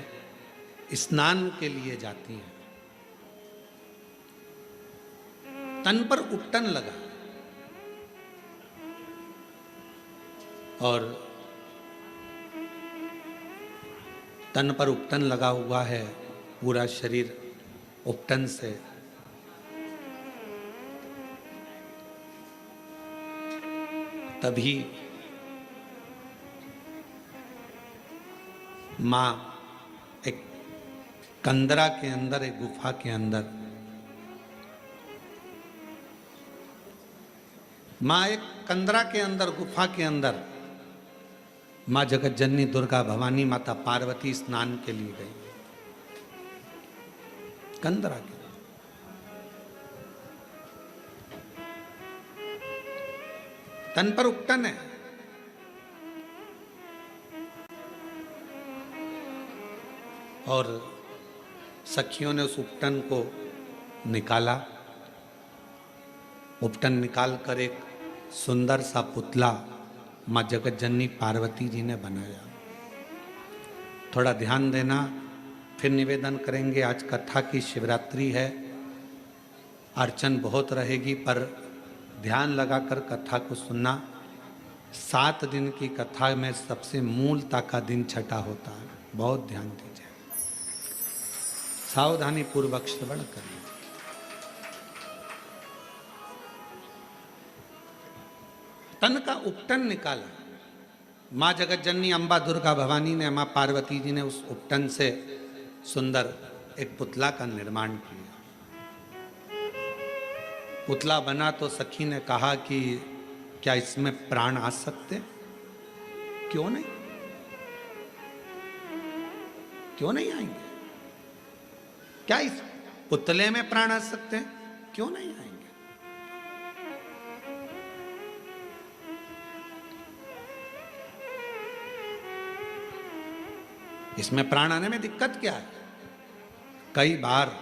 स्नान के लिए जाती हैं। तन पर उबटन लगा और तन पर उपटन लगा हुआ है, पूरा शरीर उपटन से तभी माँ एक कंदरा के अंदर, एक गुफा के अंदर, माँ एक कंदरा के अंदर, गुफा के अंदर माँ जगत जननी दुर्गा भवानी माता पार्वती स्नान के लिए गई कंदरा के। तन पर उपटन है और सखियों ने उस उपटन को निकाला। उपटन निकाल कर एक सुंदर सा पुतला माँ जगत जननी पार्वती जी ने बनाया। थोड़ा ध्यान देना, फिर निवेदन करेंगे। आज कथा की शिवरात्रि है, अर्चन बहुत रहेगी, पर ध्यान लगाकर कथा को सुनना। 7 दिन की कथा में सबसे मूलता का दिन छठा होता है, बहुत ध्यान दीजिए, सावधानी पूर्वक श्रवण करिए। तन का उपटन निकाला, माँ जगत जननी अम्बा दुर्गा भवानी ने, माँ पार्वती जी ने उस उपटन से सुंदर एक पुतला का निर्माण किया। पुतला बना तो सखी ने कहा कि क्या इसमें प्राण आ सकते? क्यों नहीं, क्यों नहीं आएंगे? क्या इस पुतले में प्राण आ सकते हैं? क्यों नहीं आएंगे? इसमें प्राण आने में दिक्कत क्या है? कई बार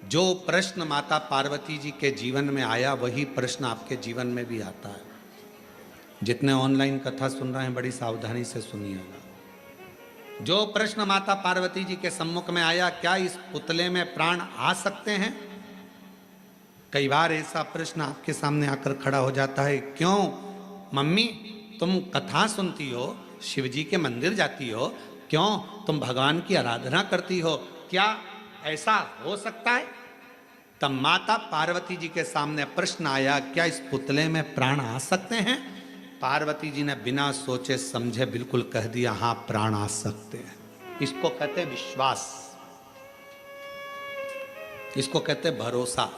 जो प्रश्न माता पार्वती जी के जीवन में आया वही प्रश्न आपके जीवन में भी आता है। जितने ऑनलाइन कथा सुन रहे हैं बड़ी सावधानी से सुनिएगा। जो प्रश्न माता पार्वती जी के सम्मुख में आया, क्या इस पुतले में प्राण आ सकते हैं? कई बार ऐसा प्रश्न आपके सामने आकर खड़ा हो जाता है, क्यों मम्मी तुम कथा सुनती हो, शिव जी के मंदिर जाती हो, क्यों तुम भगवान की आराधना करती हो, क्या ऐसा हो सकता है? तब माता पार्वती जी के सामने प्रश्न आया, क्या इस पुतले में प्राण आ सकते हैं? पार्वती जी ने बिना सोचे समझे बिल्कुल कह दिया, हां प्राण आ सकते हैं। इसको कहते हैं विश्वास, इसको कहते हैं भरोसा।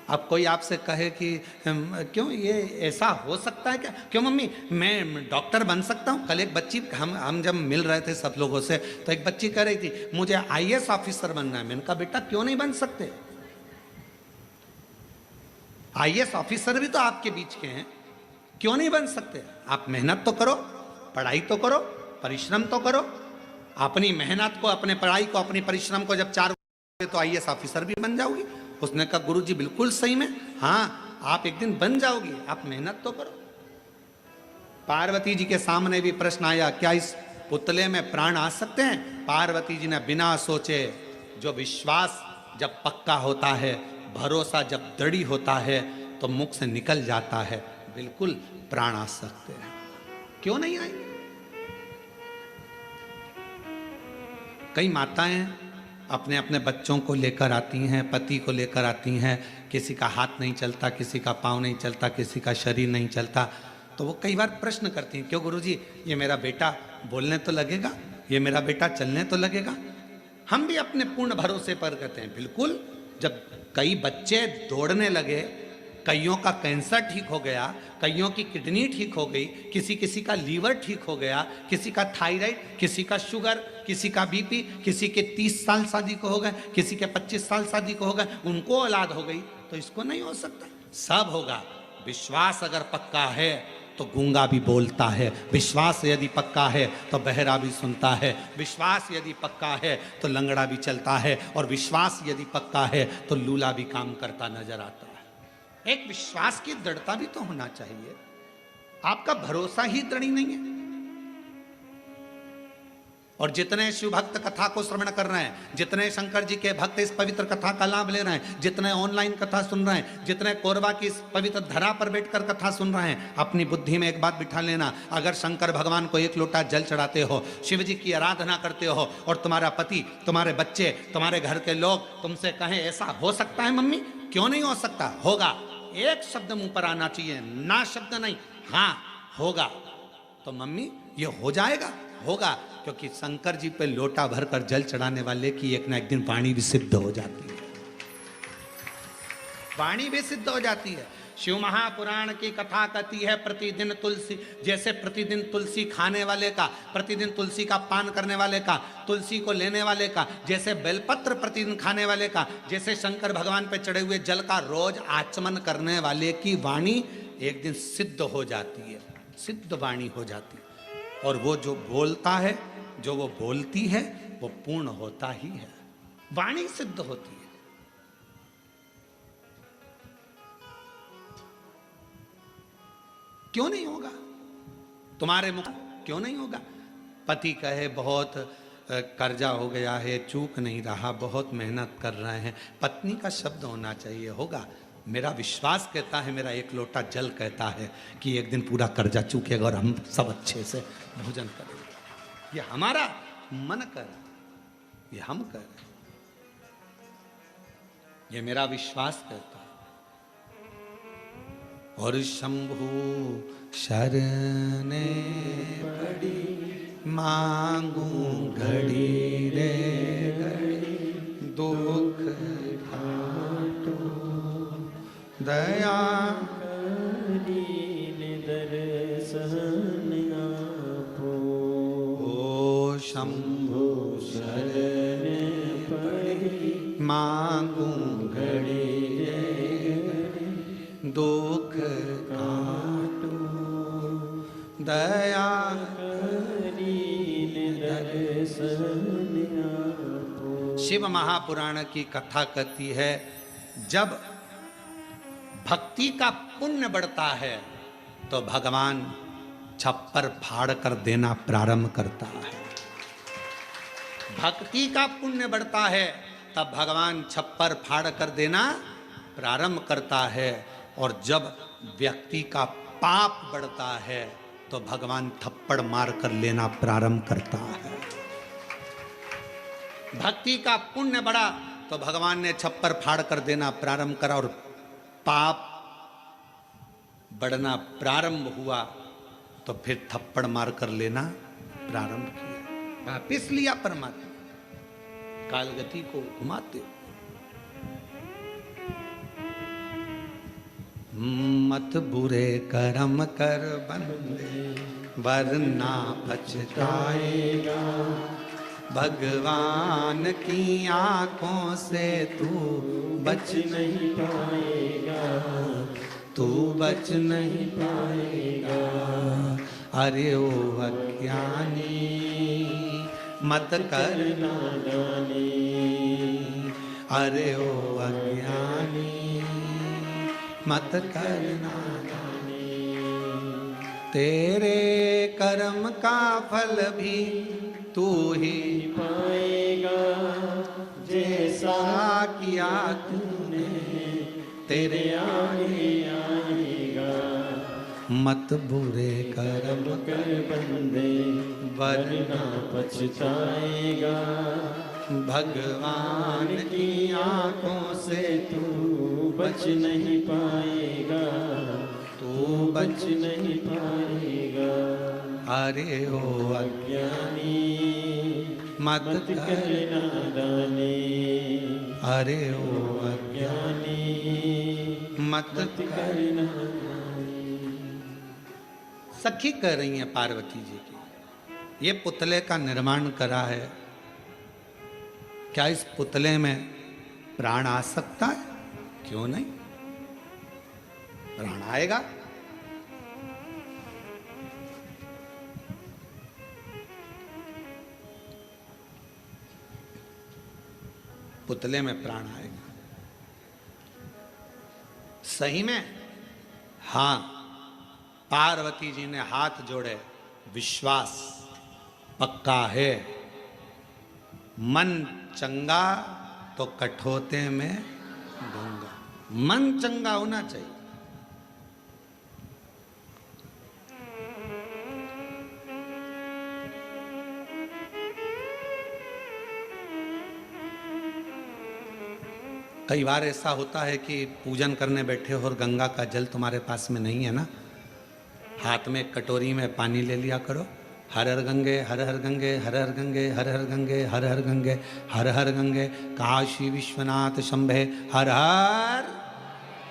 अब कोई आपसे कहे कि क्यों ये ऐसा हो सकता है क्या? क्यों मम्मी मैं डॉक्टर बन सकता हूँ? कल एक बच्ची, हम जब मिल रहे थे सब लोगों से, तो एक बच्ची कह रही थी मुझे आईएएस ऑफिसर बनना है। मैंने कहा बेटा क्यों नहीं बन सकते? आईएएस ऑफिसर भी तो आपके बीच के हैं, क्यों नहीं बन सकते? आप मेहनत तो करो, पढ़ाई तो करो, परिश्रम तो करो। अपनी मेहनत को, अपने पढ़ाई को, अपनी परिश्रम को जब 4 तो आईएएस ऑफिसर भी बन जाओगी। उसने कहा गुरुजी बिल्कुल सही में, हाँ आप एक दिन बन जाओगी, आप मेहनत तो करो। पार्वती जी के सामने भी प्रश्न आया, क्या इस पुतले में प्राण आ सकते हैं? पार्वती जी ने बिना सोचे, जो विश्वास जब पक्का होता है, भरोसा जब दृढ़ होता है, तो मुख से निकल जाता है, बिल्कुल प्राण आ सकते हैं। क्यों नहीं आएंगे? कई माताएं अपने अपने बच्चों को लेकर आती हैं, पति को लेकर आती हैं, किसी का हाथ नहीं चलता, किसी का पाँव नहीं चलता, किसी का शरीर नहीं चलता, तो वो कई बार प्रश्न करती हैं, क्यों गुरुजी ये मेरा बेटा बोलने तो लगेगा, ये मेरा बेटा चलने तो लगेगा? हम भी अपने पूर्ण भरोसे पर कहते हैं बिल्कुल। जब कई बच्चे दौड़ने लगे, कईयों का कैंसर ठीक हो गया, कईयों की किडनी ठीक हो गई, किसी का लीवर ठीक हो गया, किसी का थायराइड, किसी का शुगर, किसी का बीपी, किसी के 30 साल शादी को हो गए, किसी के 25 साल शादी को हो गए, उनको औलाद हो गई, तो इसको नहीं हो सकता? सब होगा। विश्वास अगर पक्का है तो गूंगा भी बोलता है, विश्वास यदि पक्का है तो बहरा भी सुनता है, विश्वास यदि पक्का है तो लंगड़ा भी चलता है, और विश्वास यदि पक्का है तो लूला भी काम करता नजर आता है। एक विश्वास की दृढ़ता भी तो होना चाहिए। आपका भरोसा ही दृढ़ नहीं है। और जितने शिव भक्त कथा को श्रवण कर रहे हैं, जितने शंकर जी के भक्त इस पवित्र कथा का लाभ ले रहे हैं, जितने ऑनलाइन कथा सुन रहे हैं, जितने कोरबा की इस पवित्र धरा पर बैठकर कथा सुन रहे हैं, अपनी बुद्धि में एक बात बिठा लेना, अगर शंकर भगवान को एक लोटा जल चढ़ाते हो, शिव जी की आराधना करते हो, और तुम्हारा पति, तुम्हारे बच्चे, तुम्हारे घर के लोग तुमसे कहें ऐसा हो सकता है मम्मी, क्यों नहीं हो सकता? होगा। एक शब्द मुंह पर आना चाहिए, ना शब्द नहीं, हाँ होगा। तो मम्मी ये हो जाएगा, होगा, क्योंकि शंकर जी पे लोटा भरकर जल चढ़ाने वाले की एक ना एक दिन वाणी भी सिद्ध हो जाती है, वाणी भी सिद्ध हो जाती है। शिव महापुराण की कथा कहती है, प्रतिदिन तुलसी, जैसे प्रतिदिन तुलसी खाने वाले का, प्रतिदिन तुलसी का पान करने वाले का, तुलसी को लेने वाले का, जैसे बेलपत्र प्रतिदिन खाने वाले का, जैसे शंकर भगवान पे चढ़े हुए जल का रोज आचमन करने वाले की वाणी एक दिन सिद्ध हो जाती है, सिद्ध वाणी हो जाती है। और वो जो बोलता है, जो वो बोलती है, वो पूर्ण होता ही है, वाणी सिद्ध होती है। क्यों नहीं होगा? तुम्हारे मुख क्यों नहीं होगा? पति कहे बहुत कर्जा हो गया है, चूक नहीं रहा, बहुत मेहनत कर रहे हैं, पत्नी का शब्द होना चाहिए, होगा। मेरा विश्वास कहता है, मेरा एक लोटा जल कहता है कि एक दिन पूरा कर्जा चूकेगा और हम सब अच्छे से भोजन करेंगे। ये हमारा मन कर, ये हम कर, ये मेरा विश्वास कहता है। और शंभु शरणे पड़ी मांगू घड़ी रे घड़ी दुख घाटो दया दर्शन आपो। ओ शंभु शरण पड़ी मांगू घड़ी रे दुख काटो दया दर्शन आपो। शिव महापुराण की कथा कहती है, जब भक्ति का पुण्य बढ़ता है तो भगवान छप्पर फाड़ कर देना प्रारंभ करता है। भक्ति का पुण्य बढ़ता है तब भगवान छप्पर फाड़ कर देना प्रारंभ करता है, और जब व्यक्ति का पाप बढ़ता है तो भगवान थप्पड़ मार कर लेना प्रारंभ करता है। भक्ति का पुण्य बढ़ा तो भगवान ने छप्पर फाड़ कर देना प्रारंभ करा, और पाप बढ़ना प्रारंभ हुआ तो फिर थप्पड़ मार कर लेना प्रारंभ किया। वापिस लिया परमात्मा, कालगति को घुमाते। मत बुरे कर्म कर बंदे वरना पछताएगा, भगवान की आंखों से तू बच नहीं पाएगा, तू बच नहीं पाएगा। अरे ओ अज्ञानी मत कर नादानी, अरे ओ अज्ञानी मत कर नादानी। तेरे कर्म का फल भी तू ही पाएगा, जैसा किया तूने तेरे आगे आएगा। मत बुरे कर्म कर बंदे वरना पछताएगा, भगवान की आंखों से तू बच नहीं पाएगा, तू बच नहीं पाएगा। अरे ओ अज्ञानी मत कर नादानी, अरे ओ अज्ञानी मत कर सखी कह रही हैं पार्वती जी की, ये पुतले का निर्माण करा है, क्या इस पुतले में प्राण आ सकता है? क्यों नहीं, प्राण आएगा। पुतले में प्राण आएगा। सही में? हाँ, पार्वती जी ने हाथ जोड़े, विश्वास पक्का है। मन चंगा तो कठोते में गंगा, मन चंगा होना चाहिए। कई बार ऐसा होता है कि पूजन करने बैठे हो और गंगा का जल तुम्हारे पास में नहीं है ना, हाथ में कटोरी में पानी ले लिया करो। हर हर गंगे हर हर गंगे हर हर गंगे हर हर गंगे हर हर गंगे हर हर गंगे, काशी विश्वनाथ शंभे हर हर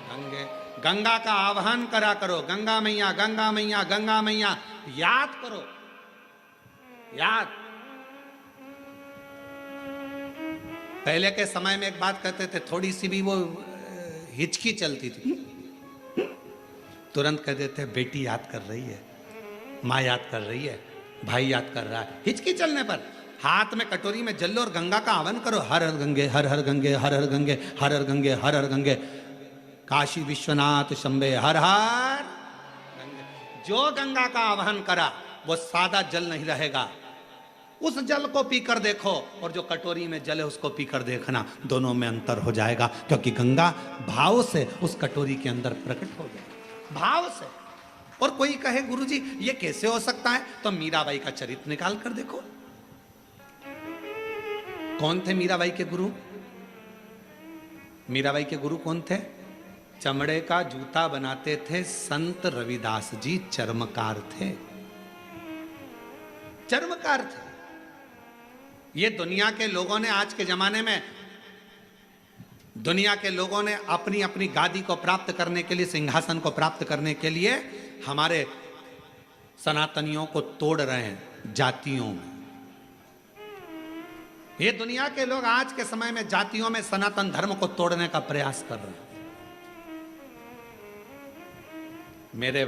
गंगे। गंगा का आह्वान करा करो, गंगा मैया गंगा मैया गंगा मैया, याद करो, याद। पहले के समय में एक बात कहते थे, थोड़ी सी भी वो हिचकी चलती थी, तुरंत कह देते बेटी याद कर रही है, माँ याद कर रही है, भाई याद कर रहा है। हिचकी चलने पर हाथ में कटोरी में जल लो और गंगा का आह्वान करो, हर हर गंगे हर हर गंगे हर हर गंगे हर हर गंगे हर हर गंगे, काशी विश्वनाथ शंभे हर हर गंगे। जो गंगा का आह्वान करा वो सादा जल नहीं रहेगा, उस जल को पीकर देखो और जो कटोरी में जल है उसको पीकर देखना, दोनों में अंतर हो जाएगा, क्योंकि गंगा भाव से उस कटोरी के अंदर प्रकट हो जाएगी, भाव से। और कोई कहे गुरुजी ये कैसे हो सकता है, तो मीराबाई का चरित्र निकाल कर देखो। कौन थे मीराबाई के गुरु? मीराबाई के गुरु कौन थे? चमड़े का जूता बनाते थे संत रविदास जी, चर्मकार थे, चर्मकार थे। ये दुनिया के लोगों ने, आज के जमाने में दुनिया के लोगों ने अपनी अपनी गादी को प्राप्त करने के लिए, सिंहासन को प्राप्त करने के लिए हमारे सनातनियों को तोड़ रहे हैं जातियों में। ये दुनिया के लोग आज के समय में जातियों में सनातन धर्म को तोड़ने का प्रयास कर रहे हैं। मेरे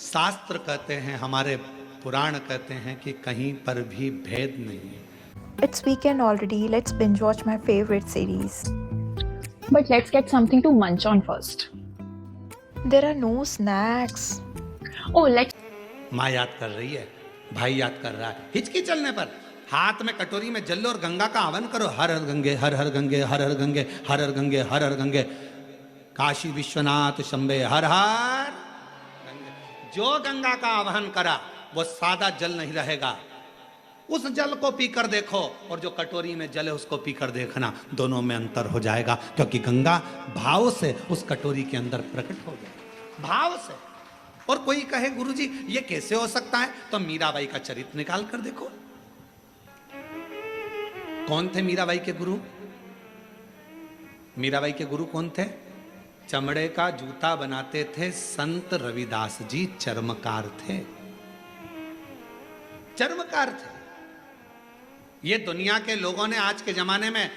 शास्त्र कहते हैं, हमारे पुराण कहते हैं कि कहीं पर भी भेद नहीं है। It's weekend already. Let's binge watch my favorite series. But let's get something to munch on first. There are no snacks. Oh, let's. माँ याद कर रही है, भाई याद कर रहा है। हिचकी चलने पर हाथ में कटोरी में जल लो और गंगा का आह्वान करो। हर हर गंगे, हर हर गंगे, हर हर गंगे, हर हर गंगे, हर हर गंगे, काशी विश्वनाथ शंबे हर हर गंगे। जो गंगा का आह्वान करा वो सादा जल नहीं रहेगा, उस जल को पीकर देखो और जो कटोरी में जल है उसको पीकर देखना, दोनों में अंतर हो जाएगा। क्योंकि गंगा भाव से उस कटोरी के अंदर प्रकट हो गया, भाव से। और कोई कहे गुरुजी ये कैसे हो सकता है, तो मीराबाई का चरित्र निकाल कर देखो। कौन थे मीराबाई के गुरु? मीराबाई के गुरु कौन थे? चमड़े का जूता बनाते थे संत रविदास जी, चर्मकार थे, चर्मकार थे। ये दुनिया के लोगों ने, आज के जमाने में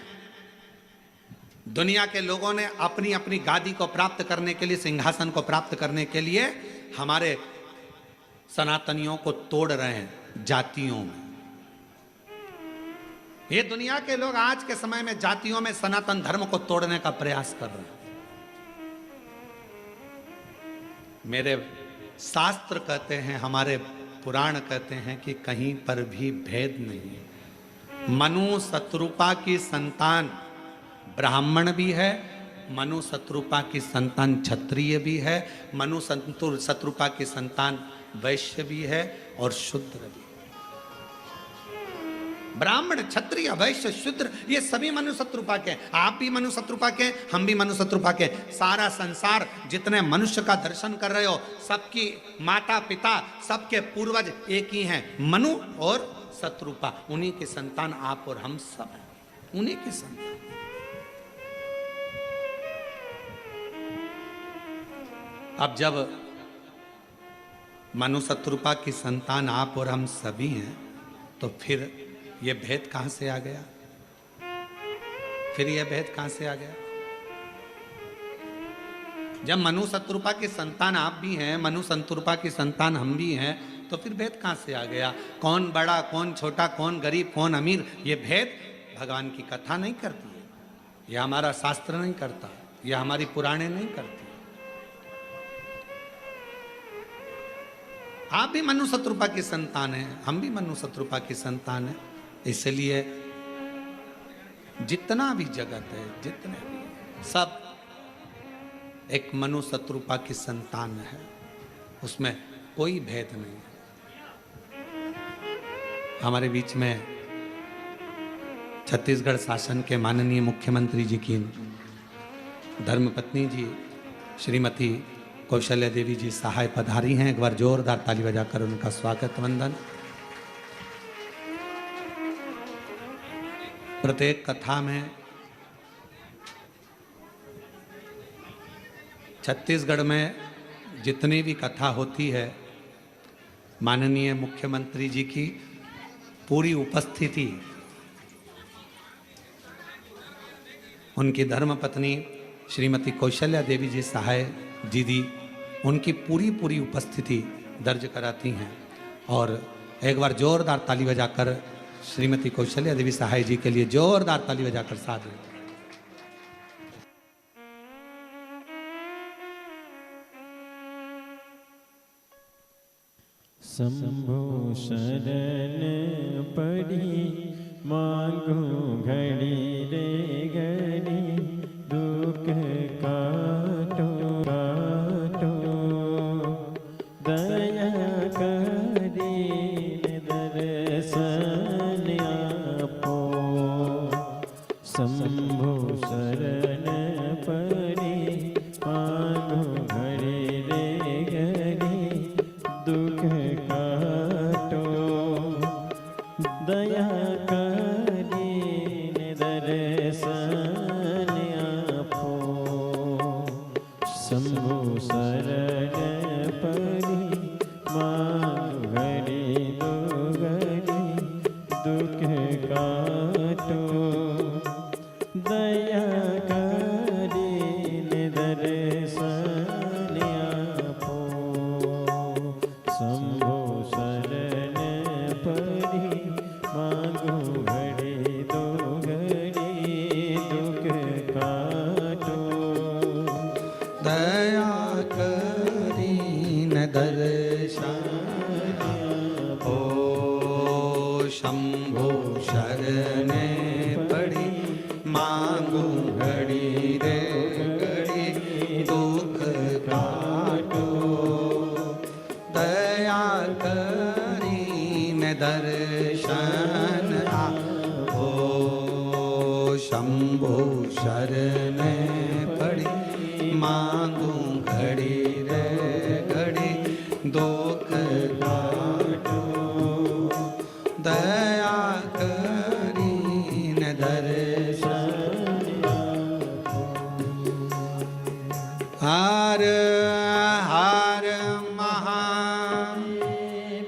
दुनिया के लोगों ने अपनी अपनी गादी को प्राप्त करने के लिए, सिंहासन को प्राप्त करने के लिए हमारे सनातनियों को तोड़ रहे हैं जातियों में। ये दुनिया के लोग आज के समय में जातियों में सनातन धर्म को तोड़ने का प्रयास कर रहे हैं। मेरे शास्त्र कहते हैं, हमारे पुराण कहते हैं कि कहीं पर भी भेद नहीं है। मनु शत्रुपा की संतान ब्राह्मण भी है, मनु शत्रुपा की संतान क्षत्रिय भी है, मनु शत्रुपा की संतान वैश्य भी है और शूद्र भी। ब्राह्मण, क्षत्रिय, वैश्य, शूद्र, ये सभी मनु शत्रुपा के। आप भी मनु शत्रुपा के, हम भी मनु शत्रुपा के। सारा संसार जितने मनुष्य का दर्शन कर रहे हो, सबकी माता पिता, सबके पूर्वज एक ही हैं, मनु और शत्रुपा। उन्हीं के संतान आप और हम सब हैं, उन्हीं के संतान। अब जब मनु शत्रुपा की संतान आप और हम सभी हैं, तो फिर ये भेद कहां से आ गया? फिर ये भेद कहां से आ गया? जब मनु शत्रुपा की संतान आप भी हैं, मनु शत्रुपा की संतान हम भी हैं, तो फिर भेद कहां से आ गया? कौन बड़ा, कौन छोटा, कौन गरीब, कौन अमीर, ये भेद भगवान की कथा नहीं करती है, यह हमारा शास्त्र नहीं करता, यह हमारी पुराणे नहीं करती। आप भी मनु शत्रुपा की संतान हैं, हम भी मनु शत्रुपा की संतान हैं। इसलिए जितना भी जगत है, जितने भी, सब एक मनु शत्रुपा की संतान है, उसमें कोई भेद नहीं है। हमारे बीच में छत्तीसगढ़ शासन के माननीय मुख्यमंत्री जी की धर्मपत्नी जी श्रीमती कौशल्या देवी जी सहाय पधारी हैं। एक बार जोरदार ताली बजाकर उनका स्वागत वंदन। प्रत्येक कथा में छत्तीसगढ़ में जितनी भी कथा होती है, माननीय मुख्यमंत्री जी की पूरी उपस्थिति, उनकी धर्मपत्नी श्रीमती कौशल्या देवी जी सहाय दीदी, उनकी पूरी उपस्थिति दर्ज कराती हैं। और एक बार जोरदार ताली बजाकर श्रीमती कौशल्या देवी सहाय जी के लिए जोरदार ताली बजाकर सादर। शंभो शरण पड़ी मांगो घड़ी रे घड़ी, दुख काटो काटो, दया करी दर्शन आपो। शंभो शरण पड़ी मांगो घड़ी रे घड़ी दुख काटो दया કરીને દર્શન આપો શંભુ શરણ પડી માંગો ઘડી દો ઘડી दुख काटो दया કરીને દર્શન આપો શંભો શરણ પડી માંગો ઘડી દો ઘડી દુઃખ કાટો दया करीन दर्शन हो शंभो शरण पड़ी मांगू घड़ी रे घड़ी दुख काटो दया करीन दर्शन हो शंभो शरण पड़ी मांगू घड़ी रे घड़ी दुख काटो दया करीन दर्शन हर हर महादेव।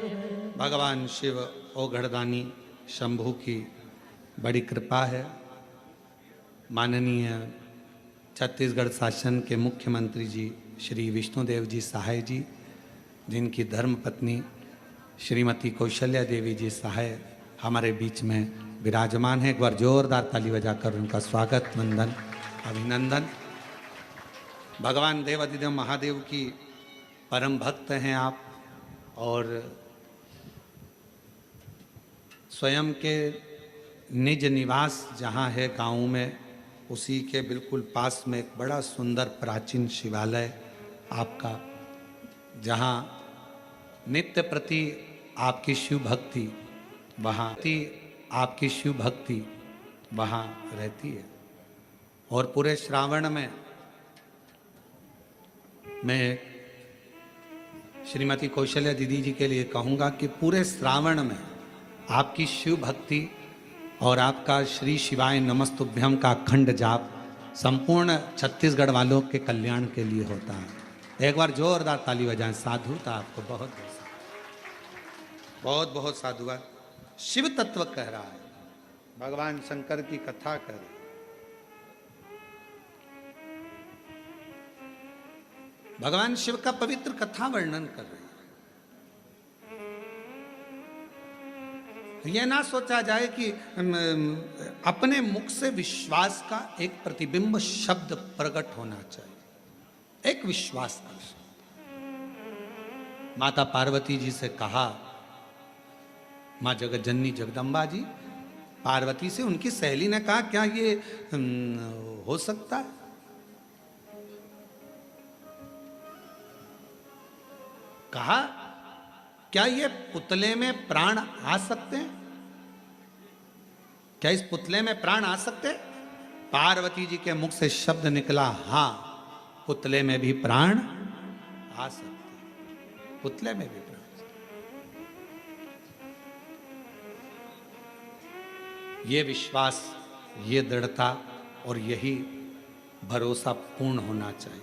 भगवान शिव ओघड़दानी शंभू की बड़ी कृपा है। माननीय छत्तीसगढ़ शासन के मुख्यमंत्री जी श्री विष्णुदेव जी सहाय जी, जिनकी धर्मपत्नी श्रीमती कौशल्या देवी जी सहाय हमारे बीच में विराजमान है। एक बार जोरदार ताली बजाकर उनका स्वागत, वंदन, अभिनंदन। भगवान देवाधिदेव महादेव की परम भक्त हैं आप, और स्वयं के निज निवास जहाँ है गाँव में, उसी के बिल्कुल पास में एक बड़ा सुंदर प्राचीन शिवालय आपका, जहाँ नित्य प्रति आपकी शिव भक्ति वहाँ रहती है। और पूरे श्रावण में मैं श्रीमती कौशल्या दीदी जी के लिए कहूँगा कि पूरे श्रावण में आपकी शिव भक्ति और आपका श्री शिवाय नमस्तुभ्यम का अखंड जाप संपूर्ण छत्तीसगढ़ वालों के कल्याण के लिए होता है। एक बार जोरदार ताली बजाएं। साधुता आपको बहुत बहुत बहुत साधुवाद। शिव तत्व कह रहा है, भगवान शंकर की कथा कर रहा है। भगवान शिव का पवित्र कथा वर्णन कर रहे हैं। यह ना सोचा जाए कि अपने मुख से विश्वास का एक प्रतिबिंब शब्द प्रकट होना चाहिए, एक विश्वास का शब्द। माता पार्वती जी से कहा, माँ जगत जननी जगदम्बा जी, पार्वती से उनकी सहेली ने कहा, क्या ये हो सकता है? कहा, क्या ये पुतले में प्राण आ सकते हैं? क्या इस पुतले में प्राण आ सकते हैं? पार्वती जी के मुख से शब्द निकला, हाँ, पुतले में भी प्राण आ सकते हैं, पुतले में भी प्राण। ये विश्वास, ये दृढ़ता और यही भरोसा पूर्ण होना चाहिए।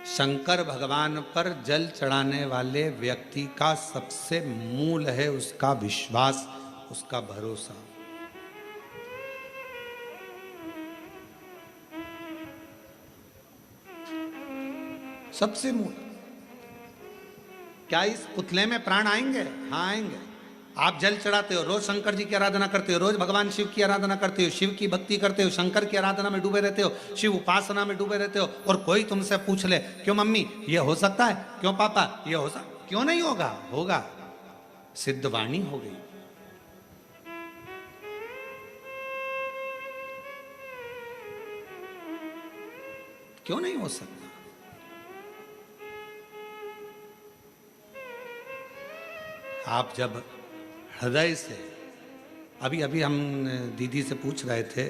शंकर भगवान पर जल चढ़ाने वाले व्यक्ति का सबसे मूल है उसका विश्वास, उसका भरोसा। सबसे मूल। क्या इस पुतले में प्राण आएंगे? हाँ, आएंगे। आप जल चढ़ाते हो, रोज शंकर जी की आराधना करते हो, रोज भगवान शिव की आराधना करते हो, शिव की भक्ति करते हो, शंकर की आराधना में डूबे रहते हो, शिव उपासना में डूबे रहते हो, और कोई तुमसे पूछ ले, क्यों मम्मी ये हो सकता है, क्यों पापा ये हो सकता, क्यों नहीं होगा? होगा। सिद्धवाणी हो गई। क्यों नहीं हो सकता? आप जब हृदय से, अभी अभी हम दीदी से पूछ रहे थे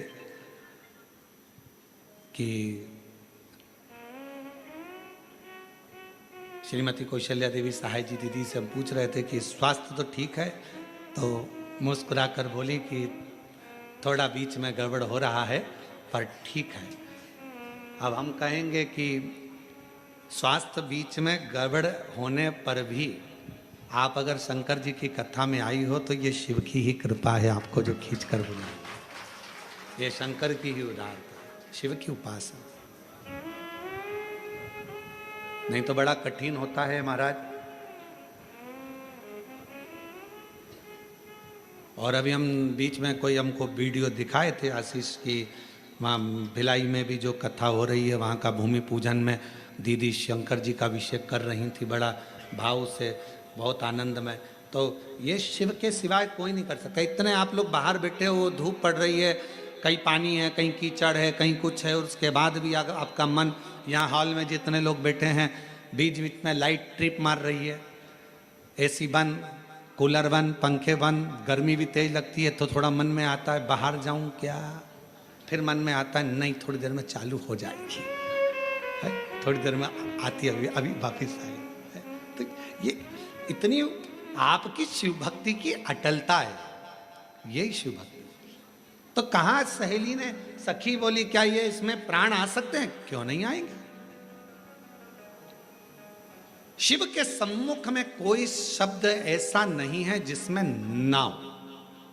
कि श्रीमती कौशल्या देवी सहाय जी दीदी से हम पूछ रहे थे कि स्वास्थ्य तो ठीक है, तो मुस्कुराकर बोली कि थोड़ा बीच में गड़बड़ हो रहा है पर ठीक है। अब हम कहेंगे कि स्वास्थ्य बीच में गड़बड़ होने पर भी आप अगर शंकर जी की कथा में आई हो तो ये शिव की ही कृपा है, आपको जो खींच कर बुलाया। ये शंकर की ही उदारता, शिव की उपासना। नहीं तो बड़ा कठिन होता है महाराज। और अभी हम बीच में कोई हमको वीडियो दिखाए थे आशीष की, वहाँ भिलाई में भी जो कथा हो रही है, वहाँ का भूमि पूजन में दीदी शंकर जी का अभिषेक कर रही थी, बड़ा भाव से, बहुत आनंद में। तो ये शिव के सिवाय कोई नहीं कर सकता। इतने आप लोग बाहर बैठे हो, धूप पड़ रही है, कहीं पानी है, कहीं कीचड़ है, कहीं कुछ है, और उसके बाद भी अगर आपका मन, यहाँ हॉल में जितने लोग बैठे हैं, बीच बीच में लाइट ट्रिप मार रही है, एसी बंद, कूलर बंद, पंखे बंद, गर्मी भी तेज लगती है, तो थोड़ा मन में आता है बाहर जाऊं क्या, फिर मन में आता है नहीं थोड़ी देर में चालू हो जाएगी, है? थोड़ी देर में आती है, अभी वापिस आई। तो ये इतनी आपकी शिव भक्ति की अटलता है, यही शिव भक्ति। तो कहाँ सहेली ने, सखी बोली क्या ये इसमें प्राण आ सकते हैं? क्यों नहीं आएंगे। शिव के सम्मुख में कोई शब्द ऐसा नहीं है जिसमें ना हो।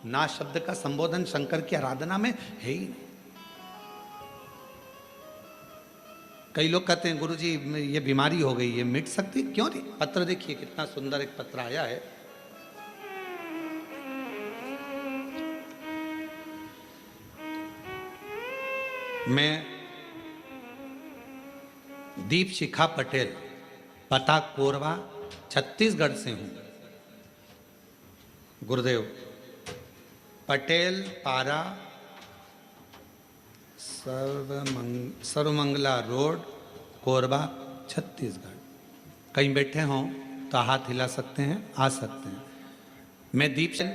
ना शब्द का संबोधन शंकर की आराधना में है ही नहीं। कई लोग कहते हैं गुरुजी ये बीमारी हो गई, ये मिट सकती, क्यों नहीं। पत्र देखिए कितना सुंदर एक पत्र आया है। मैं दीप शिखा पटेल, पता कोरबा, छत्तीसगढ़ से हूं। गुरुदेव, पटेल पारा, सर्वमंगला रोड, कोरबा, छत्तीसगढ़। कहीं बैठे हों तो हाथ हिला सकते हैं, आ सकते हैं। मैं दीप सिंह,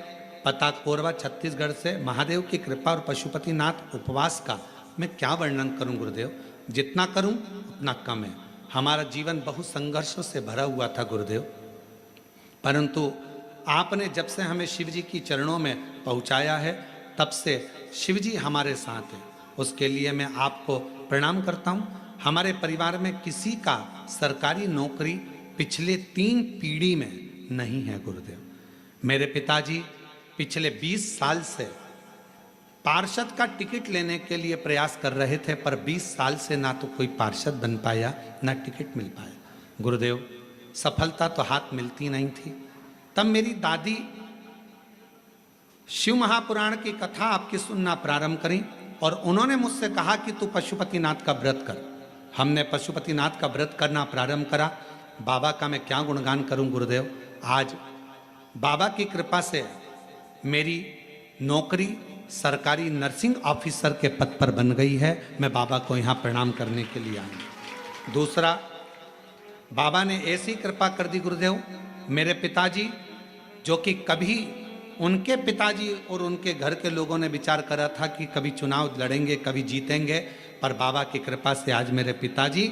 पता कोरबा, छत्तीसगढ़ से। महादेव की कृपा और पशुपतिनाथ उपवास का मैं क्या वर्णन करूं गुरुदेव, जितना करूं उतना कम है। हमारा जीवन बहुत संघर्षों से भरा हुआ था गुरुदेव, परंतु आपने जब से हमें शिव जी की चरणों में पहुंचाया है तब से शिव जी हमारे साथ हैं। उसके लिए मैं आपको प्रणाम करता हूं। हमारे परिवार में किसी का सरकारी नौकरी पिछले 3 पीढ़ी में नहीं है गुरुदेव। मेरे पिताजी पिछले 20 साल से पार्षद का टिकट लेने के लिए प्रयास कर रहे थे, पर 20 साल से ना तो कोई पार्षद बन पाया ना टिकट मिल पाया गुरुदेव। सफलता तो हाथ मिलती नहीं थी। तब मेरी दादी शिव महापुराण की कथा आपकी सुनना प्रारंभ करी और उन्होंने मुझसे कहा कि तू पशुपतिनाथ का व्रत कर। हमने पशुपतिनाथ का व्रत करना प्रारंभ करा। बाबा का मैं क्या गुणगान करूं गुरुदेव। आज बाबा की कृपा से मेरी नौकरी सरकारी नर्सिंग ऑफिसर के पद पर बन गई है। मैं बाबा को यहाँ प्रणाम करने के लिए आया। दूसरा, बाबा ने ऐसी कृपा कर दी गुरुदेव, मेरे पिताजी जो कि कभी उनके पिताजी और उनके घर के लोगों ने विचार करा था कि कभी चुनाव लड़ेंगे, कभी जीतेंगे, पर बाबा की कृपा से आज मेरे पिताजी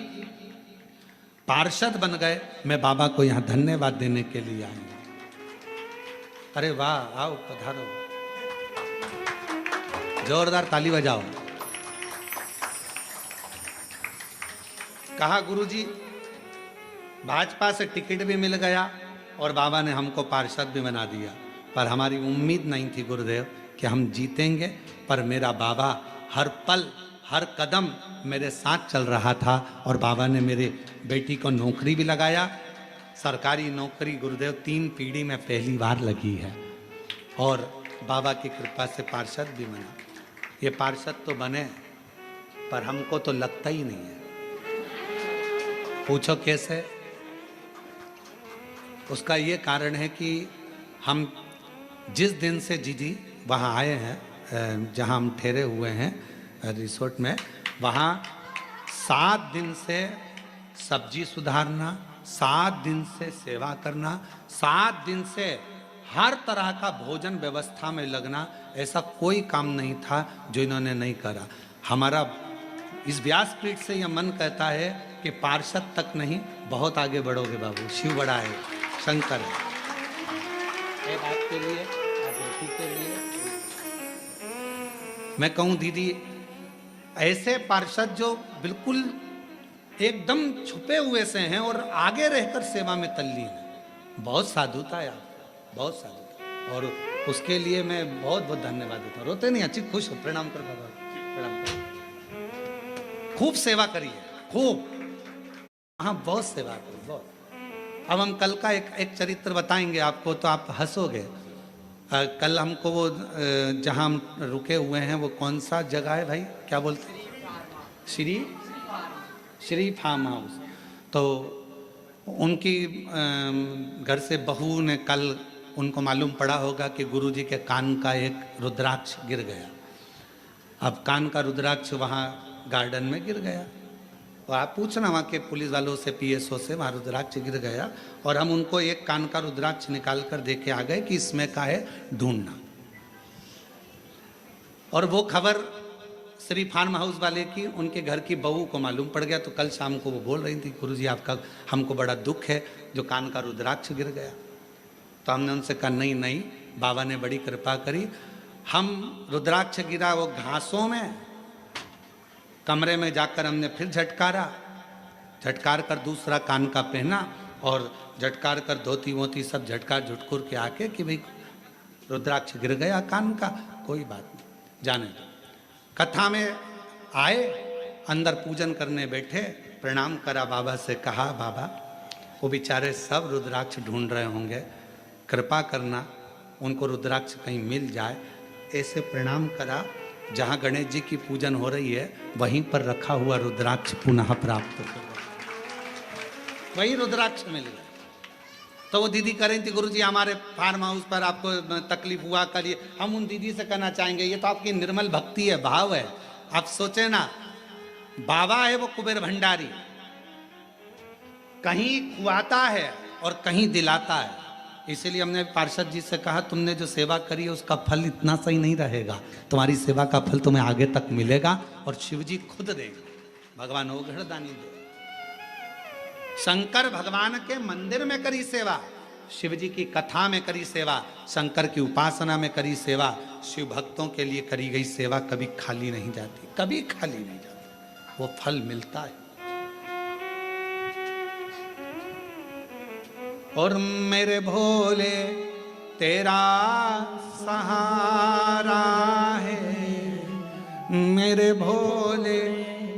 पार्षद बन गए। मैं बाबा को यहाँ धन्यवाद देने के लिए आया। अरे वाह, आओ पधारो, जोरदार ताली बजाओ। कहा गुरुजी भाजपा से टिकट भी मिल गया और बाबा ने हमको पार्षद भी बना दिया, पर हमारी उम्मीद नहीं थी गुरुदेव कि हम जीतेंगे। पर मेरा बाबा हर पल हर कदम मेरे साथ चल रहा था और बाबा ने मेरे बेटी को नौकरी भी लगाया। सरकारी नौकरी गुरुदेव 3 पीढ़ी में पहली बार लगी है और बाबा की कृपा से पार्षद भी बना। ये पार्षद तो बने पर हमको तो लगता ही नहीं है। पूछो कैसे? उसका ये कारण है कि हम जिस दिन से जी वहाँ आए हैं, जहाँ हम ठहरे हुए हैं रिसोर्ट में, वहाँ 7 दिन से सब्जी सुधारना, 7 दिन से सेवा करना, 7 दिन से हर तरह का भोजन व्यवस्था में लगना, ऐसा कोई काम नहीं था जो इन्होंने नहीं करा। हमारा इस व्यासपीठ से यह मन कहता है कि पार्षद तक नहीं, बहुत आगे बढ़ोगे बाबू। शिव बड़ा है, शंकर है। एक आपके लिए, आप बेटी के लिए मैं कहूँ दीदी, ऐसे पार्षद जो बिल्कुल एकदम छुपे हुए से हैं और आगे रहकर सेवा में तल्लीन है, बहुत साधुता है आप, बहुत साधुता। और उसके लिए मैं बहुत बहुत धन्यवाद देता हूँ। रोते नहीं, अच्छी खुश हो। प्रणाम कर बाबा, प्रणाम कर। खूब सेवा करिए, खूब। हाँ, बहुत सेवा करो, बहुत। अब हम कल का एक चरित्र बताएंगे आपको, तो आप हंसोगे। कल हमको वो जहाँ हम रुके हुए हैं, वो कौन सा जगह है भाई, क्या बोलते हैं? Shri farmhouse. तो उनकी घर से बहू ने कल, उनको मालूम पड़ा होगा कि गुरुजी के कान का एक रुद्राक्ष गिर गया। अब कान का रुद्राक्ष वहाँ गार्डन में गिर गया, और आप पूछना वहाँ के पुलिस वालों से, पीएसओ से, वहाँ रुद्राक्ष गिर गया। और हम उनको एक कान का रुद्राक्ष निकाल कर देके आ गए कि इसमें का है, ढूंढना। और वो खबर श्री फार्म हाउस वाले की, उनके घर की बहू को मालूम पड़ गया। तो कल शाम को वो बोल रही थी, गुरुजी आपका, हमको बड़ा दुख है जो कान का रुद्राक्ष गिर गया। तो हमने उनसे कहा नहीं नहीं, बाबा ने बड़ी कृपा करी। हम रुद्राक्ष गिरा वो घासों में, कमरे में जाकर हमने फिर झटकार कर दूसरा कान का पहना, और झटकार कर धोती वोती सब झटकार झुटकुर के आके कि भाई रुद्राक्ष गिर गया कान का, कोई बात नहीं, जाने दो। कथा में आए, अंदर पूजन करने बैठे, प्रणाम करा, बाबा से कहा बाबा वो बेचारे सब रुद्राक्ष ढूंढ रहे होंगे, कृपा करना उनको रुद्राक्ष कहीं मिल जाए। ऐसे प्रणाम करा, जहाँ गणेश जी की पूजन हो रही है वहीं पर रखा हुआ रुद्राक्ष पुनः प्राप्त हो, वही रुद्राक्ष मिल गया। तो वो दीदी कह रही थी, गुरुजी हमारे फार्म हाउस पर आपको तकलीफ हुआ, करिए। हम उन दीदी से कहना चाहेंगे, ये तो आपकी निर्मल भक्ति है, भाव है। आप सोचे ना, बाबा है वो कुबेर भंडारी, कहीं खुआता है और कहीं दिलाता है। इसीलिए हमने पार्षद जी से कहा, तुमने जो सेवा करी है उसका फल इतना सही नहीं रहेगा, तुम्हारी सेवा का फल तुम्हें आगे तक मिलेगा और शिव जी खुद देंगे। भगवान वो घड़दानी दे। शंकर भगवान के मंदिर में करी सेवा, शिव जी की कथा में करी सेवा, शंकर की उपासना में करी सेवा, शिव भक्तों के लिए करी गई सेवा कभी खाली नहीं जाती, कभी खाली नहीं जाती, वो फल मिलता है। और मेरे भोले तेरा सहारा है, मेरे भोले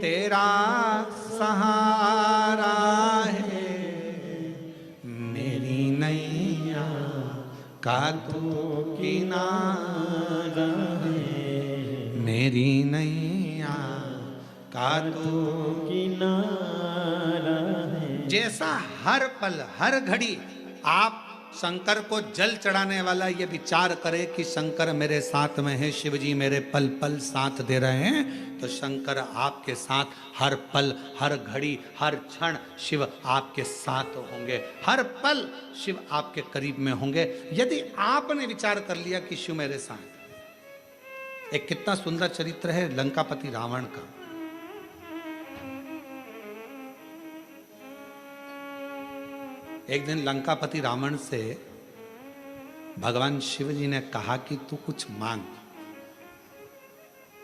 तेरा सहारा है, मेरी नैया का तू किनारा है, मेरी नैया का तू किनारा है। जैसा हर पल हर घड़ी आप शंकर को जल चढ़ाने वाला ये विचार करे कि शंकर मेरे साथ में है, शिव जी मेरे पल पल साथ दे रहे हैं, तो शंकर आपके साथ हर पल हर घड़ी हर क्षण शिव आपके साथ होंगे, हर पल शिव आपके करीब में होंगे, यदि आपने विचार कर लिया कि शिव मेरे साथ। एक कितना सुंदर चरित्र है लंकापति रावण का। एक दिन लंकापति रावण से भगवान शिव जी ने कहा कि तू कुछ मांग,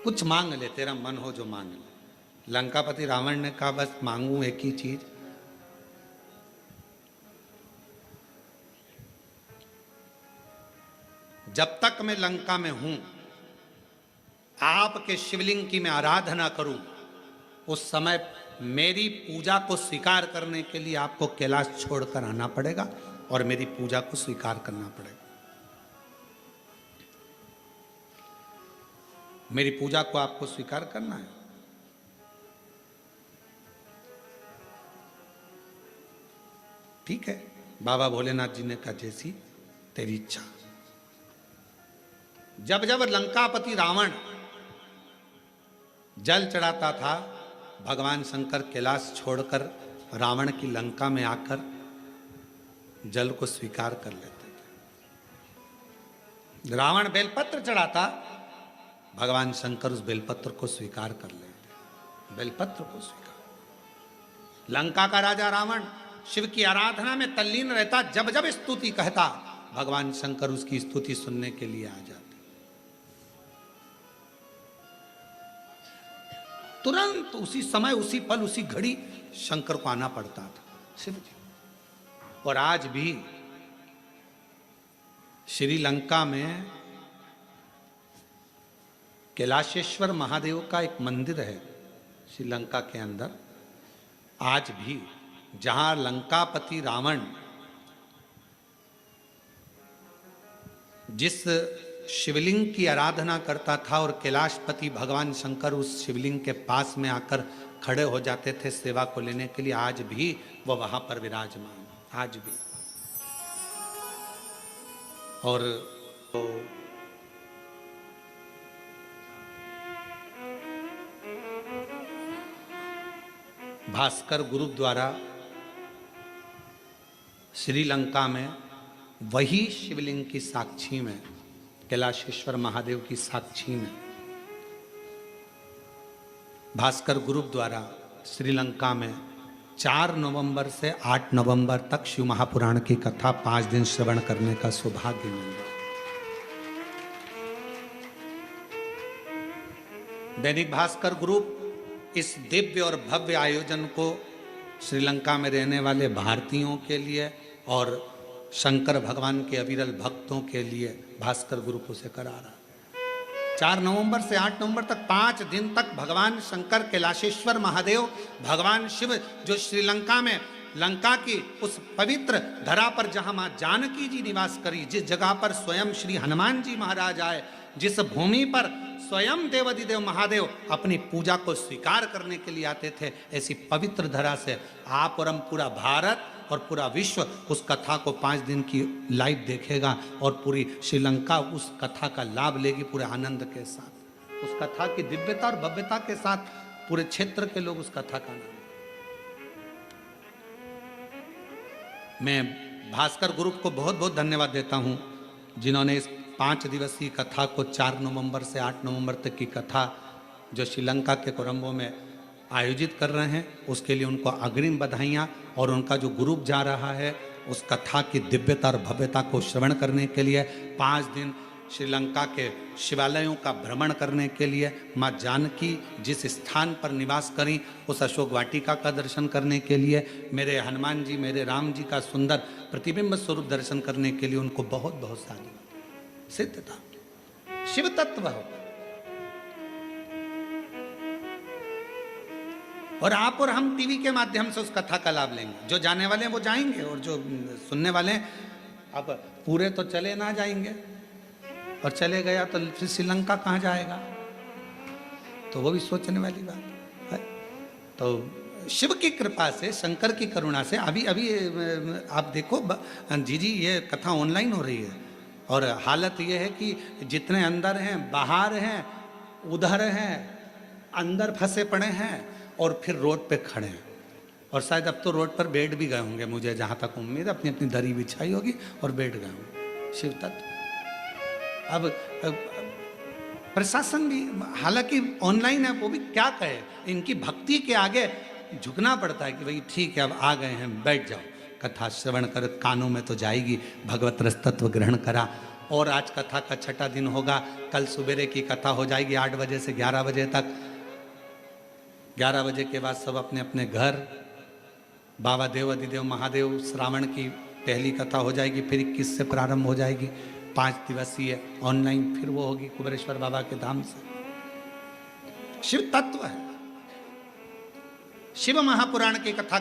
कुछ मांग ले, तेरा मन हो जो मांग ले। लंकापति रावण ने कहा बस मांगू एक ही चीज, जब तक मैं लंका में हूं आपके शिवलिंग की मैं आराधना करूं, उस समय मेरी पूजा को स्वीकार करने के लिए आपको कैलाश छोड़कर आना पड़ेगा और मेरी पूजा को स्वीकार करना पड़ेगा। मेरी पूजा को आपको स्वीकार करना है। ठीक है, बाबा भोलेनाथ जी ने कहा जैसी तेरी इच्छा। जब जब लंकापति रावण जल चढ़ाता था, भगवान शंकर कैलाश छोड़कर रावण की लंका में आकर जल को स्वीकार कर लेते थे। रावण बेलपत्र चढ़ाता, भगवान शंकर उस बेलपत्र को स्वीकार कर लेते। बेलपत्र को स्वीकार। लंका का राजा रावण शिव की आराधना में तल्लीन रहता, जब जब स्तुति कहता भगवान शंकर उसकी स्तुति सुनने के लिए आ जाते। तुरंत उसी समय, उसी पल, उसी घड़ी शंकर को आना पड़ता था शिव जी। और आज भी श्रीलंका में कैलाशेश्वर महादेव का एक मंदिर है श्रीलंका के अंदर। आज भी जहां लंकापति रावण जिस शिवलिंग की आराधना करता था और कैलाशपति भगवान शंकर उस शिवलिंग के पास में आकर खड़े हो जाते थे सेवा को लेने के लिए, आज भी वो वहां पर विराजमान है, आज भी। और भास्कर गुरुद्वारा श्रीलंका में वही शिवलिंग की साक्षी में, कैलाशेश्वर महादेव की साक्षी में भास्कर गुरुद्वारा श्रीलंका में 4 नवंबर से 8 नवंबर तक शिव महापुराण की कथा 5 दिन श्रवण करने का सौभाग्य मिला। दैनिक भास्कर ग्रुप इस दिव्य और भव्य आयोजन को श्रीलंका में रहने वाले भारतीयों के लिए और शंकर भगवान के अविरल भक्तों के लिए भास्कर ग्रुप उसे करा रहा। 4 नवंबर से 8 नवंबर तक 5 दिन तक भगवान शंकर, कैलाशेश्वर महादेव, भगवान शिव जो श्रीलंका में लंका की उस पवित्र धरा पर जहां मां जानकी जी निवास करी, जिस जगह पर स्वयं श्री हनुमान जी महाराज आए, जिस भूमि पर स्वयं देवाधिदेव महादेव अपनी पूजा को स्वीकार करने के लिए आते थे, ऐसी पवित्र धरा से आप और हम पूरा भारत और पूरा विश्व उस कथा को 5 दिन की लाइव देखेगा और पूरी श्रीलंका उस कथा का लाभ लेगी पूरे आनंद के साथ। उस कथा की दिव्यता और भव्यता के साथ पूरे क्षेत्र के लोग उस कथा का आनंद। मैं भास्कर ग्रुप को बहुत बहुत धन्यवाद देता हूं जिन्होंने इस 5 दिवसीय कथा को 4 नवंबर से 8 नवंबर तक की कथा जो श्रीलंका के कोलंबो में आयोजित कर रहे हैं, उसके लिए उनको अग्रिम बधाइयाँ। और उनका जो ग्रुप जा रहा है उस कथा की दिव्यता और भव्यता को श्रवण करने के लिए 5 दिन श्रीलंका के शिवालयों का भ्रमण करने के लिए, माँ जानकी जिस स्थान पर निवास करी उस अशोक वाटिका का दर्शन करने के लिए, मेरे हनुमान जी, मेरे राम जी का सुंदर प्रतिबिंब स्वरूप दर्शन करने के लिए उनको बहुत बहुत सारी सिद्धता, शिव तत्व हो। और आप और हम टीवी के माध्यम से उस कथा का लाभ लेंगे। जो जाने वाले हैं वो जाएंगे और जो सुनने वाले हैं, अब पूरे तो चले ना जाएंगे और चले गया तो फिर श्रीलंका कहाँ जाएगा, तो वो भी सोचने वाली बात है। तो शिव की कृपा से, शंकर की करुणा से अभी आप देखो जी ये कथा ऑनलाइन हो रही है और हालत ये है कि जितने अंदर हैं, बाहर हैं, उधर हैं, अंदर फंसे पड़े हैं और फिर रोड पे खड़े हैं। और शायद अब तो रोड पर बैठ भी गए होंगे, मुझे जहाँ तक उम्मीद है, अपनी अपनी दरी बिछाई होगी और बैठ गए होंगे। शिव तत्व अब प्रशासन भी हालांकि ऑनलाइन है, वो भी क्या कहे, इनकी भक्ति के आगे झुकना पड़ता है कि भाई ठीक है अब आ गए हैं, बैठ जाओ, कथा श्रवण कर, कानों में तो जाएगी, भगवत रस तत्व ग्रहण करा। और आज कथा का 6ठा दिन होगा, कल सुबेरे की कथा हो जाएगी 8 बजे से 11 बजे तक। 11 बजे के बाद सब अपने अपने घर, बाबा देव अधिदेव महादेव श्रावण की पहली कथा हो जाएगी, फिर 21 से प्रारंभ हो जाएगी 5 दिवसीय ऑनलाइन, फिर वो होगी कुबेरेश्वर बाबा के धाम से। शिव तत्व है, शिव महापुराण की कथा